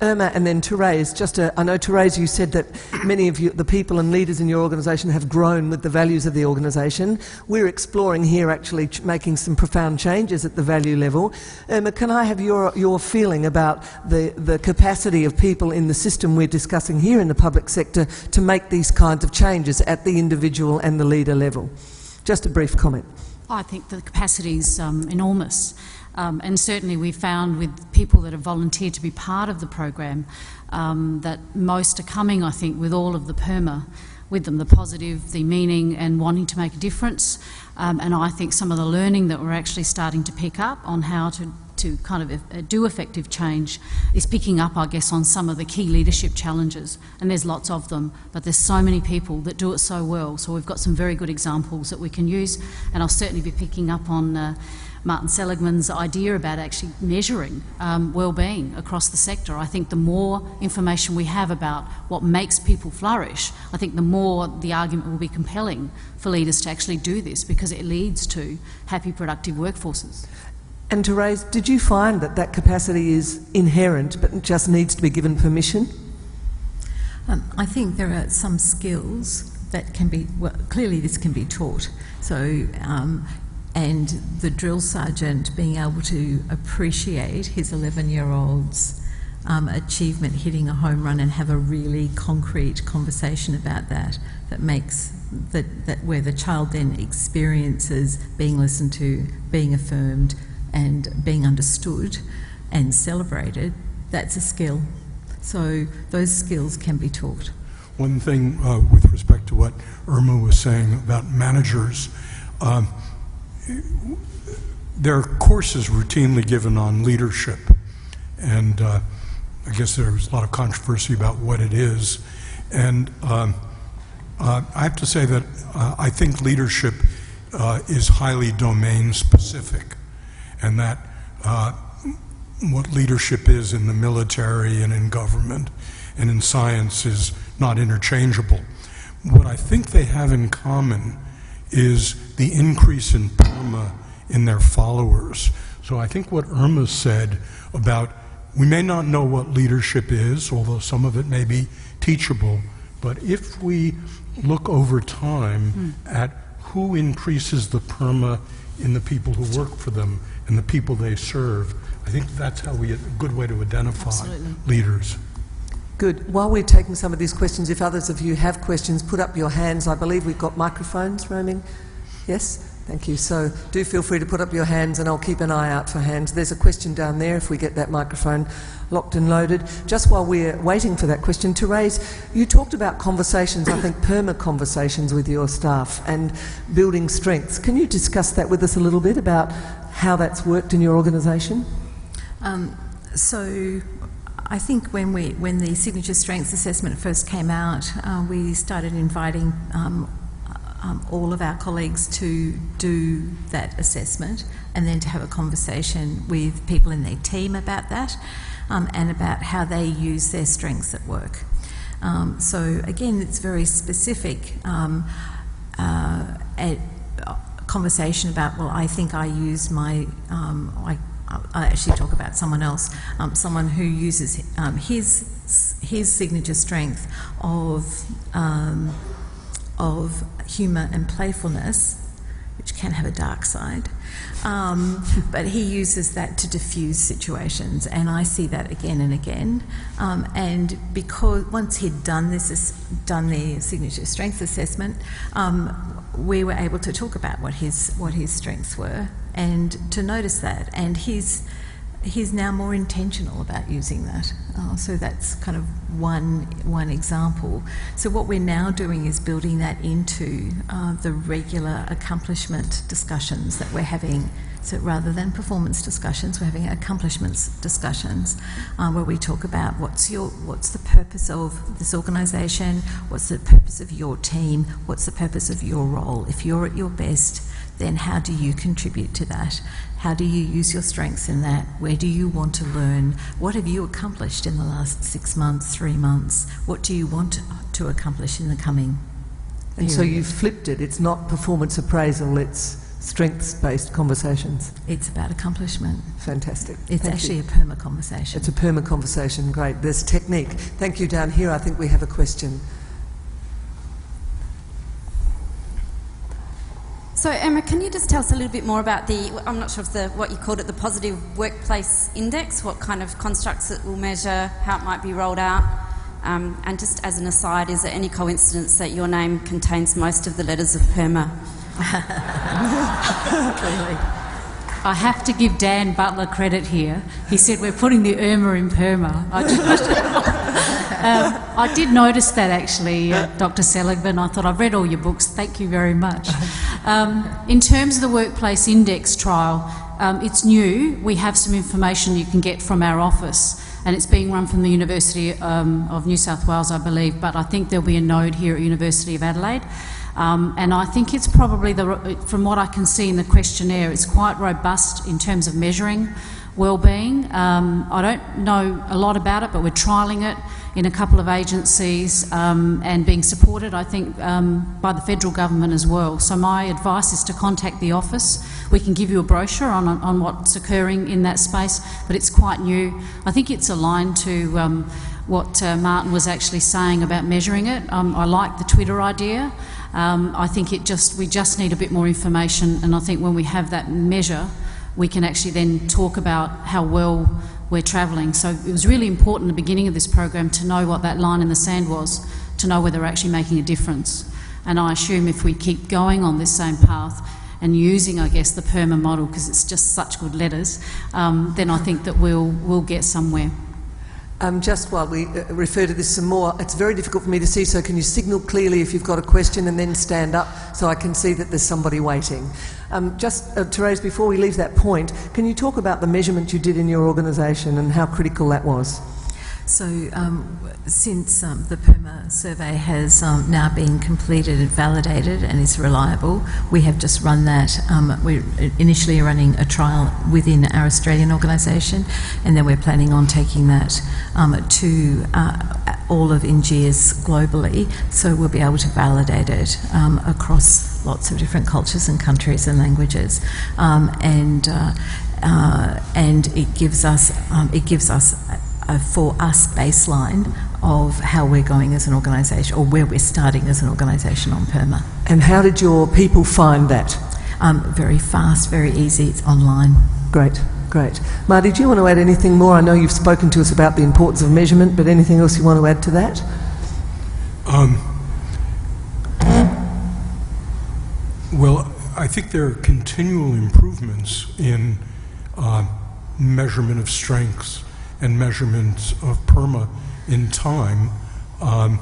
Irma and then Therese, I know Therese, you said that many of the people and leaders in your organisation have grown with the values of the organisation. We're exploring here actually making some profound changes at the value level. Irma, can I have your feeling about the capacity of people in the system we're discussing here in the public sector to make these kinds of changes at the individual and the leader level? Just a brief comment. I think the capacity is enormous. And certainly we found with people that have volunteered to be part of the program that most are coming, I think, with all of the PERMA with them, the positive, the meaning and wanting to make a difference. And I think some of the learning that we're actually starting to pick up on how to kind of do effective change is picking up, I guess, on some of the key leadership challenges. And there's lots of them, but there's so many people that do it so well. So we've got some very good examples that we can use, and I'll certainly be picking up on Martin Seligman's idea about actually measuring well-being across the sector. I think the more information we have about what makes people flourish, I think the more the argument will be compelling for leaders to actually do this, because it leads to happy, productive workforces. And Therese, did you find that capacity is inherent but just needs to be given permission? I think there are some skills that can be, well, clearly this can be taught. So, and the drill sergeant being able to appreciate his 11-year-old's achievement, hitting a home run, and have a really concrete conversation about that, that makes that where the child then experiences being listened to, being affirmed, and being understood and celebrated. That's a skill. So those skills can be taught. One thing with respect to what Irma was saying about managers, there are courses routinely given on leadership, and I guess there's a lot of controversy about what it is. And I have to say that I think leadership is highly domain specific, and that what leadership is in the military and in government and in science is not interchangeable. What I think they have in common is the increase in PERMA in their followers. So I think what Irma said about, we may not know what leadership is, although some of it may be teachable, but if we look over time at who increases the PERMA in the people who work for them and the people they serve, I think that's how a good way to identify leaders. Good. While we're taking some of these questions, if others of you have questions, put up your hands. I believe we've got microphones roaming. Yes? Thank you. So do feel free to put up your hands, and I'll keep an eye out for hands. There's a question down there if we get that microphone locked and loaded. Just while we're waiting for that question, Therese, you talked about conversations, I think PERMA conversations with your staff and building strengths. Can you discuss that with us a little bit about how that's worked in your organisation? So I think when the signature strengths assessment first came out, we started inviting all of our colleagues to do that assessment and then to have a conversation with people in their team about that and about how they use their strengths at work. So again, it's very specific. A conversation about, well, I think I use my, I actually talk about someone else, someone who uses his signature strength of humour and playfulness, which can have a dark side, but he uses that to diffuse situations, and I see that again and again. And because once he'd done the signature strength assessment, we were able to talk about what his strengths were, and to notice that, and he's now more intentional about using that. So that's kind of one example. So what we're now doing is building that into the regular accomplishment discussions that we're having. So rather than performance discussions, we're having accomplishments discussions where we talk about what's the purpose of this organisation, what's the purpose of your team, what's the purpose of your role. If you're at your best, then how do you contribute to that? How do you use your strengths in that? Where do you want to learn? What have you accomplished in the last 6 months, 3 months? What do you want to accomplish in the coming period? And so you've flipped it. It's not performance appraisal, it's strengths-based conversations. It's about accomplishment. Fantastic. It's actually a PERMA conversation. It's a PERMA conversation, great. There's technique. Thank you. Down here, I think we have a question. So Emma, can you just tell us a little bit more about I'm not sure if what you called it, the Positive Workplace Index, what kind of constructs it will measure, how it might be rolled out, and just as an aside, is there any coincidence that your name contains most of the letters of PERMA? Clearly. I have to give Dan Butler credit here. He said we're putting the Irma in PERMA. I did notice that actually, Dr. Seligman. I thought, I've read all your books, thank you very much. In terms of the Workplace Index trial, it's new. We have some information you can get from our office, and it's being run from the University of New South Wales, I believe, but I think there'll be a node here at University of Adelaide. And I think it's probably, from what I can see in the questionnaire, it's quite robust in terms of measuring wellbeing. I don't know a lot about it, but we're trialling it in a couple of agencies and being supported, I think, by the federal government as well. So my advice is to contact the office. We can give you a brochure on what's occurring in that space, but it's quite new. I think it's aligned to what Martin was actually saying about measuring it. I like the Twitter idea. I think we just need a bit more information, and I think when we have that measure, we can actually then talk about how well we're travelling. So it was really important at the beginning of this program to know what that line in the sand was, to know whether we're actually making a difference. And I assume if we keep going on this same path and using, I guess, the PERMA model, because it's just such good letters, then I think that we'll get somewhere. Just while we refer to this some more, it's very difficult for me to see, so can you signal clearly if you've got a question and then stand up so I can see that there's somebody waiting? Therese, before we leave that point, can you talk about the measurement you did in your organisation and how critical that was? So since the PERMA survey has now been completed and validated and is reliable, we have just run that. We're initially running a trial within our Australian organisation, and then we're planning on taking that to all of NGS globally, so we'll be able to validate it across lots of different cultures and countries and languages, and it gives us for us baseline of how we're going as an organisation, or where we're starting as an organisation on PERMA. And how did your people find that? Very fast, very easy, it's online. Great, great. Marty, do you want to add anything more? I know you've spoken to us about the importance of measurement, but anything else you want to add to that? Well, I think there are continual improvements in measurement of strengths and measurements of PERMA in time. A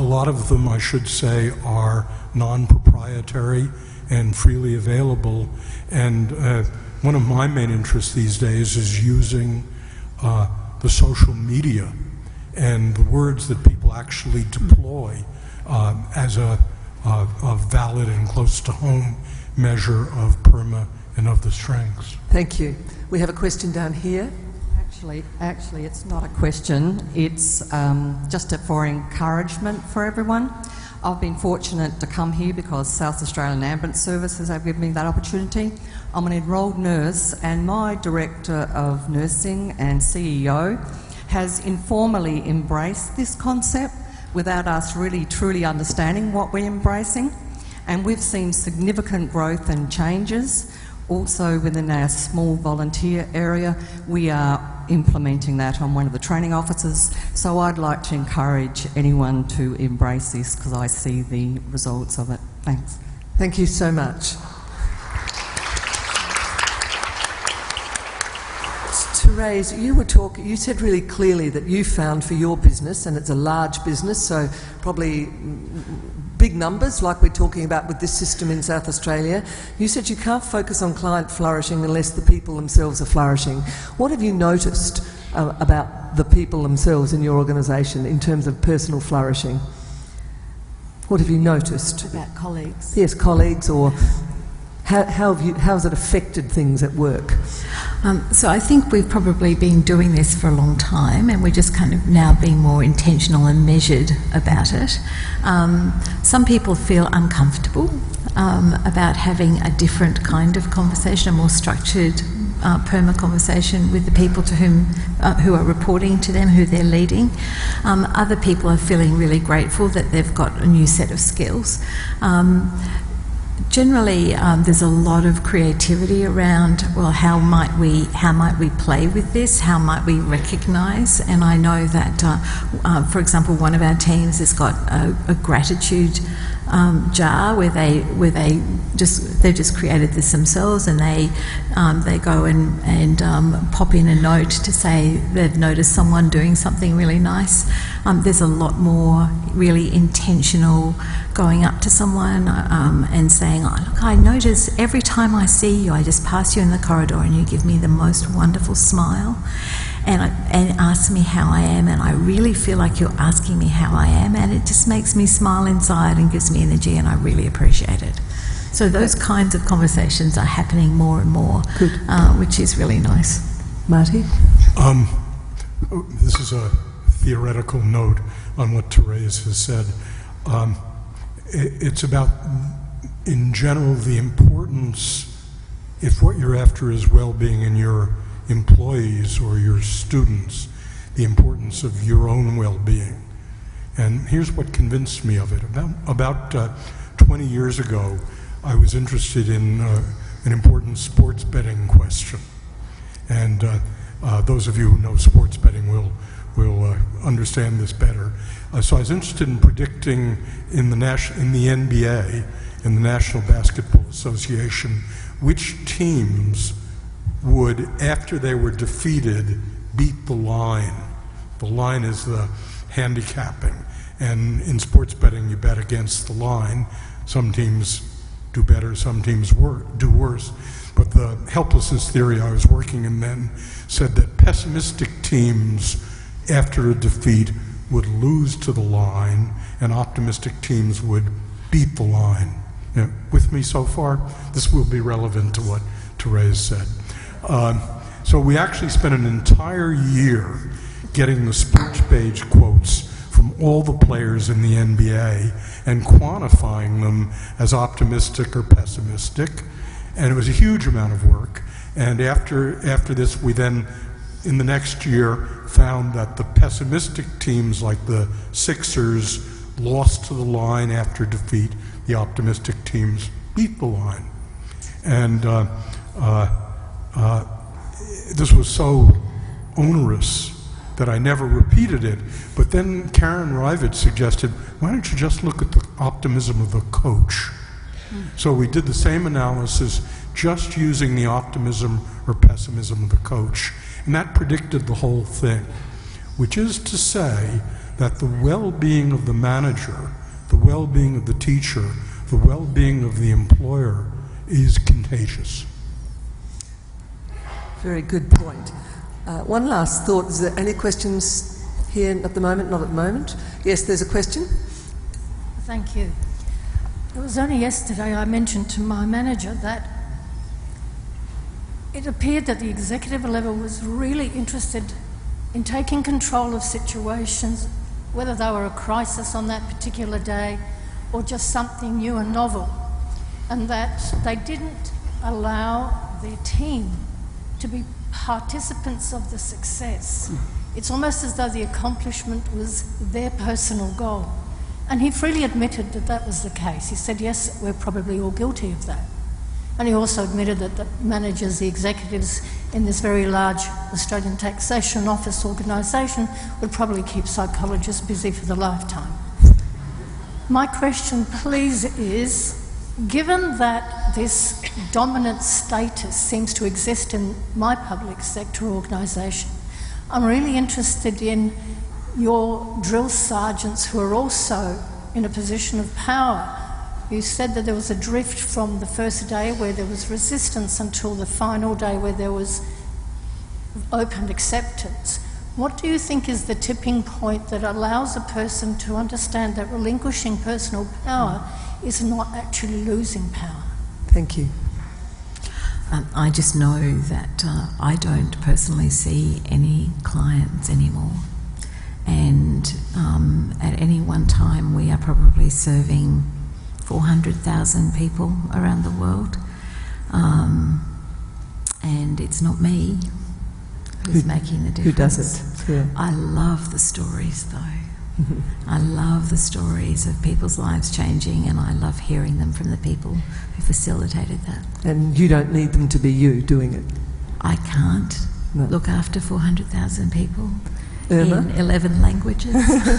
lot of them, I should say, are non-proprietary and freely available. And one of my main interests these days is using the the social media and the words that people actually deploy as a valid and close to home measure of PERMA and of the strengths. Thank you. We have a question down here. Actually, it's not a question. It's just for encouragement for everyone. I've been fortunate to come here because South Australian Ambulance Services have given me that opportunity. I'm an enrolled nurse, and my Director of Nursing and CEO has informally embraced this concept without us really truly understanding what we're embracing. And we've seen significant growth and changes. Also within our small volunteer area, we are implementing that on one of the training officers. So I'd like to encourage anyone to embrace this because I see the results of it. Thanks. Thank you so much. Therese, you said really clearly that you found for your business, and it's a large business, so probably big numbers like we're talking about with this system in South Australia. You said you can't focus on client flourishing unless the people themselves are flourishing. What have you noticed about the people themselves in your organisation in terms of personal flourishing? What have you noticed? About colleagues. Yes, colleagues, or how has it affected things at work? So I think we've probably been doing this for a long time, and we're just kind of now being more intentional and measured about it. Some people feel uncomfortable about having a different kind of conversation, a more structured PERMA conversation with the people to whom who are reporting to them, who they're leading. Other people are feeling really grateful that they've got a new set of skills. Generally, there's a lot of creativity around, well, how might we play with this? How might we recognise? And I know that, for example, one of our teams has got a gratitude jar where they've just created this themselves, and they go and pop in a note to say they've noticed someone doing something really nice. There's a lot more really intentional going up to someone and saying, oh, look, I notice every time I see you, I just pass you in the corridor and you give me the most wonderful smile and ask me how I am, and I really feel like you're asking me how I am, and it just makes me smile inside and gives me energy, and I really appreciate it. So those kinds of conversations are happening more and more, which is really nice. Marty? This is a theoretical note on what Therese has said. It's about, in general, the importance, if what you're after is well-being in your employees or your students, the importance of your own well-being. And here's what convinced me of it. About 20 years ago, I was interested in an important sports betting question. And those of you who know sports betting will understand this better. So I was interested in predicting in the NBA, in the National Basketball Association, which teams would, after they were defeated, beat the line. The line is the handicapping. And in sports betting, you bet against the line. Some teams do better, some teams do worse. But the helplessness theory I was working in then said that pessimistic teams, after a defeat, would lose to the line, and optimistic teams would beat the line. Now, with me so far? This will be relevant to what Therese said. So we actually spent an entire year getting the sports page quotes from all the players in the NBA and quantifying them as optimistic or pessimistic, and it was a huge amount of work. And after this, we then, in the next year, found that the pessimistic teams like the Sixers lost to the line after defeat. The optimistic teams beat the line. And this was so onerous that I never repeated it. But then Karen Rivett suggested, why don't you just look at the optimism of the coach? So we did the same analysis, just using the optimism or pessimism of the coach. And that predicted the whole thing, which is to say that the well-being of the manager, the well-being of the teacher, the well-being of the employer is contagious. Very good point. One last thought. Is there any questions here at the moment? Not at the moment. Yes, there's a question. Thank you. It was only yesterday I mentioned to my manager that it appeared that the executive level was really interested in taking control of situations, whether they were a crisis on that particular day or just something new and novel, and that they didn't allow their team to be participants of the success. It's almost as though the accomplishment was their personal goal. And he freely admitted that that was the case. He said, yes, we're probably all guilty of that. And he also admitted that the managers, the executives in this very large Australian Taxation Office organisation would probably keep psychologists busy for the lifetime. My question, please, is, given that this dominant status seems to exist in my public sector organisation, I'm really interested in your drill sergeants who are also in a position of power. You said that there was a drift from the first day where there was resistance until the final day where there was open acceptance. What do you think is the tipping point that allows a person to understand that relinquishing personal power is not actually losing power? Thank you. I just know that I don't personally see any clients anymore. And at any one time we are probably serving 400,000 people around the world. And it's not me who's making the difference. Who does it? Yeah. I love the stories though. I love the stories of people's lives changing, and I love hearing them from the people who facilitated that. And you don't need them to be you doing it? I can't look after 400,000 people. Irma? In 11 languages.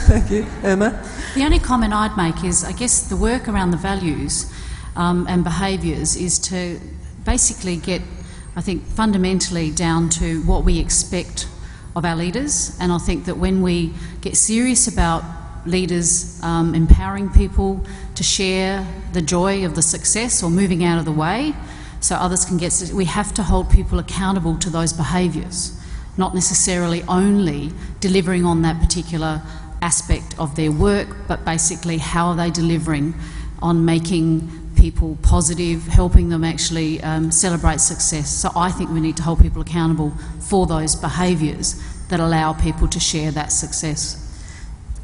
Thank you. Irma? The only comment I'd make is, I guess the work around the values and behaviours is to basically get, I think, fundamentally down to what we expect of our leaders. And I think that when we get serious about leaders empowering people to share the joy of the success or moving out of the way so others can get, we have to hold people accountable to those behaviours. Not necessarily only delivering on that particular aspect of their work, but basically how are they delivering on making people positive, helping them actually celebrate success. So I think we need to hold people accountable for those behaviours that allow people to share that success.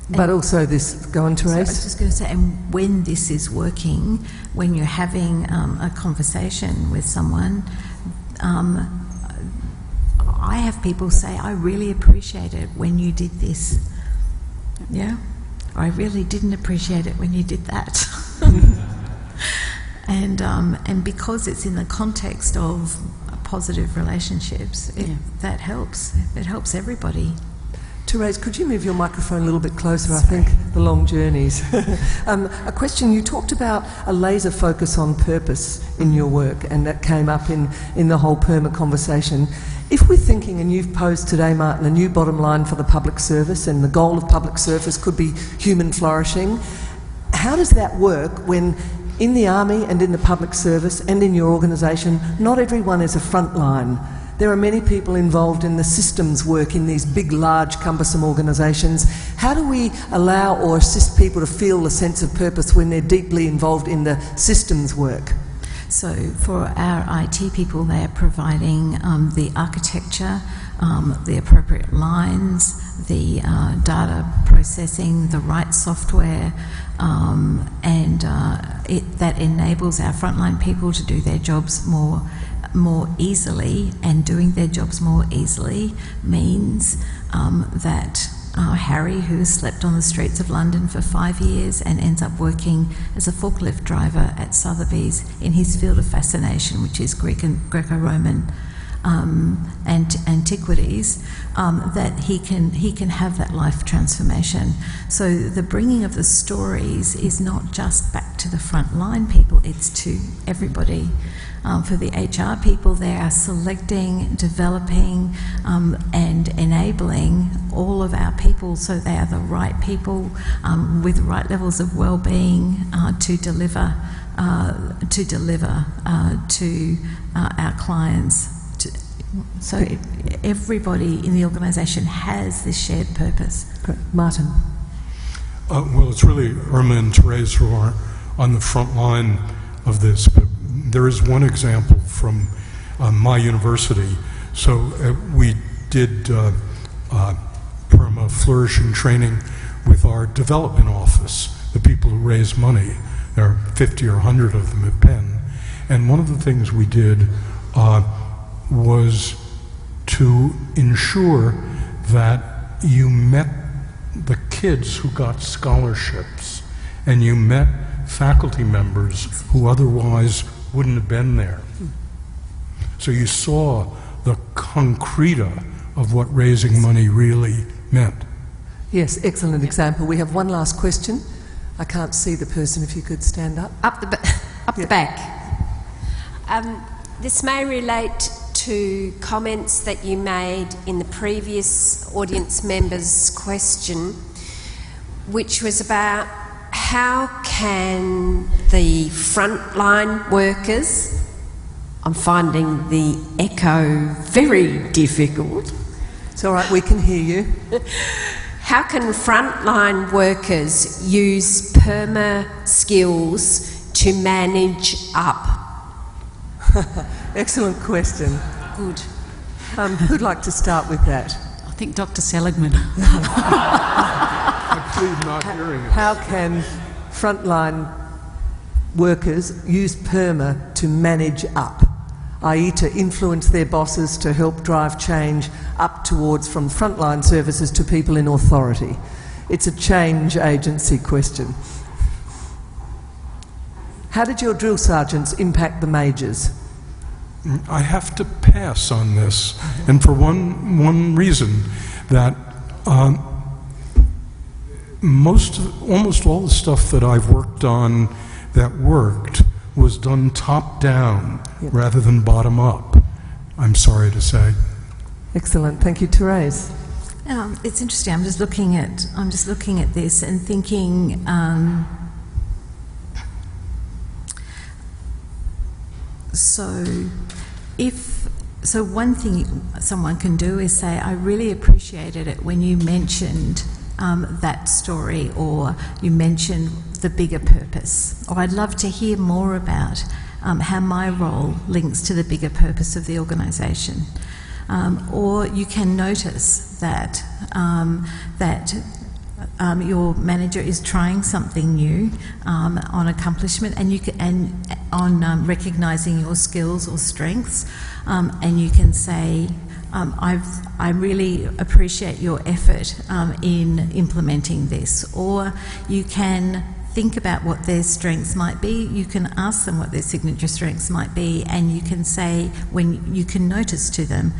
But also this, go on, Therese. So I was just going to say, and when this is working, when you're having a conversation with someone, I have people say, I really appreciate it when you did this. Yeah? I really didn't appreciate it when you did that. And because it's in the context of positive relationships, that helps. It helps everybody. Therese, could you move your microphone a little bit closer? Sorry. I think the long journeys. A question, you talked about a laser focus on purpose in your work, and that came up in the whole PERMA conversation. If we're thinking, and you've posed today, Martin, a new bottom line for the public service, and the goal of public service could be human flourishing, how does that work when in the army and in the public service and in your organisation, not everyone is a front line? There are many people involved in the systems work in these big, large, cumbersome organisations. How do we allow or assist people to feel the sense of purpose when they're deeply involved in the systems work? So for our IT people, they are providing the architecture, the appropriate lines, the data processing, the right software, and that enables our frontline people to do their jobs more easily, and doing their jobs more easily means that Harry, who slept on the streets of London for 5 years and ends up working as a forklift driver at Sotheby's in his field of fascination, which is Greco-Roman and antiquities, that he can have that life transformation. So the bringing of the stories is not just back to the frontline people, it's to everybody. For the HR people, they are selecting, developing and enabling all of our people so they are the right people with the right levels of well-being to deliver to our clients, So everybody in the organisation has this shared purpose. Martin. Well, it's really Irma and Therese who are on the front line of this, but there is one example from my university. So we did PERMA flourishing training with our development office, the people who raise money. There are 50 or 100 of them at Penn. And one of the things we did was to ensure that you met the kids who got scholarships and you met faculty members who otherwise wouldn't have been there. So you saw the concreta of what raising money really meant. Yes, excellent example. We have one last question. I can't see the person, if you could stand up. Up the back. This may relate to comments that you made in the previous audience member's question, which was about how can the frontline workers, I'm finding the echo very difficult. It's all right, we can hear you. How can frontline workers use PERMA skills to manage up? Excellent question. Good. Who'd like to start with that? I think Dr. Seligman. I plead not hearing it. How can frontline workers use PERMA to manage up, i.e. to influence their bosses to help drive change up towards from frontline services to people in authority? It's a change agency question. How did your drill sergeants impact the majors? I have to pass on this, and for one reason, that almost all the stuff that I've worked on that worked was done top down rather than bottom up, I'm sorry to say. Excellent, thank you. Therese. It's interesting. I'm just looking at this and thinking. So one thing someone can do is say, I really appreciated it when you mentioned that story, or you mentioned the bigger purpose, or I'd love to hear more about how my role links to the bigger purpose of the organisation. Or you can notice that your manager is trying something new on accomplishment, and on recognising your skills or strengths, and you can say, I really appreciate your effort in implementing this. Or you can think about what their strengths might be. You can ask them what their signature strengths might be, and you can say, when you can notice to them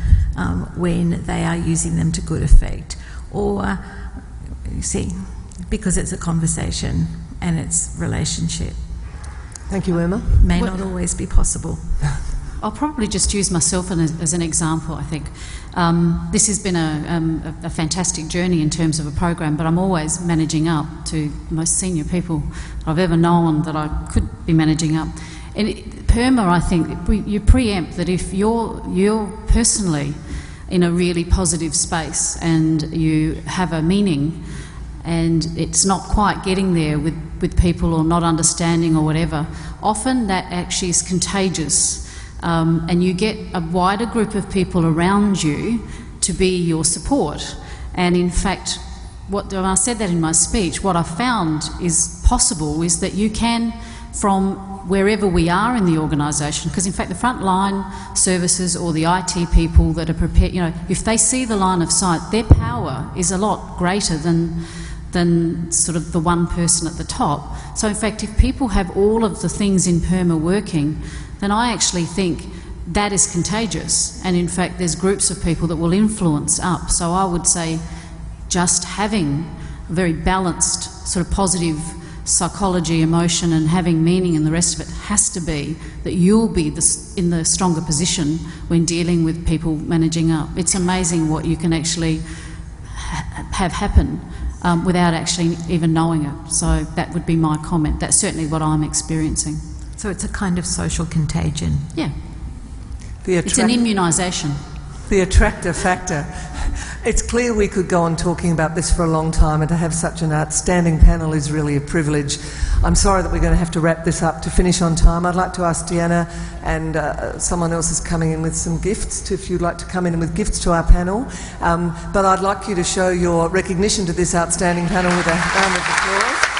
when they are using them to good effect. Or, you see, because it's a conversation and it's relationship. Thank you, Irma. May not always be possible. I'll probably just use myself as an example, I think. This has been a fantastic journey in terms of a program, but I'm always managing up to the most senior people I've ever known that I could be managing up. And PERMA, I think, you preempt that if you're personally in a really positive space and you have a meaning and it's not quite getting there with people or not understanding or whatever, often that actually is contagious. And you get a wider group of people around you to be your support. And in fact, when I said that in my speech, what I found is possible is that you can, from wherever we are in the organisation, because in fact the frontline services or the IT people that are prepared, if they see the line of sight, their power is a lot greater than sort of the one person at the top. So in fact, if people have all of the things in PERMA working, then I actually think that is contagious. And in fact, there's groups of people that will influence up. So I would say just having a very balanced, sort of positive psychology, emotion, and having meaning and the rest of it has to be that you'll be in the stronger position when dealing with people managing up. It's amazing what you can actually have happen without actually even knowing it. So that would be my comment. That's certainly what I'm experiencing. So it's a kind of social contagion. Yeah. It's an immunisation. The attractor factor. It's clear we could go on talking about this for a long time, and to have such an outstanding panel is really a privilege. I'm sorry that we're going to have to wrap this up to finish on time. I'd like to ask Deanna, and someone else is coming in with some gifts, if you'd like to come in with gifts to our panel. But I'd like you to show your recognition to this outstanding panel with a round of applause.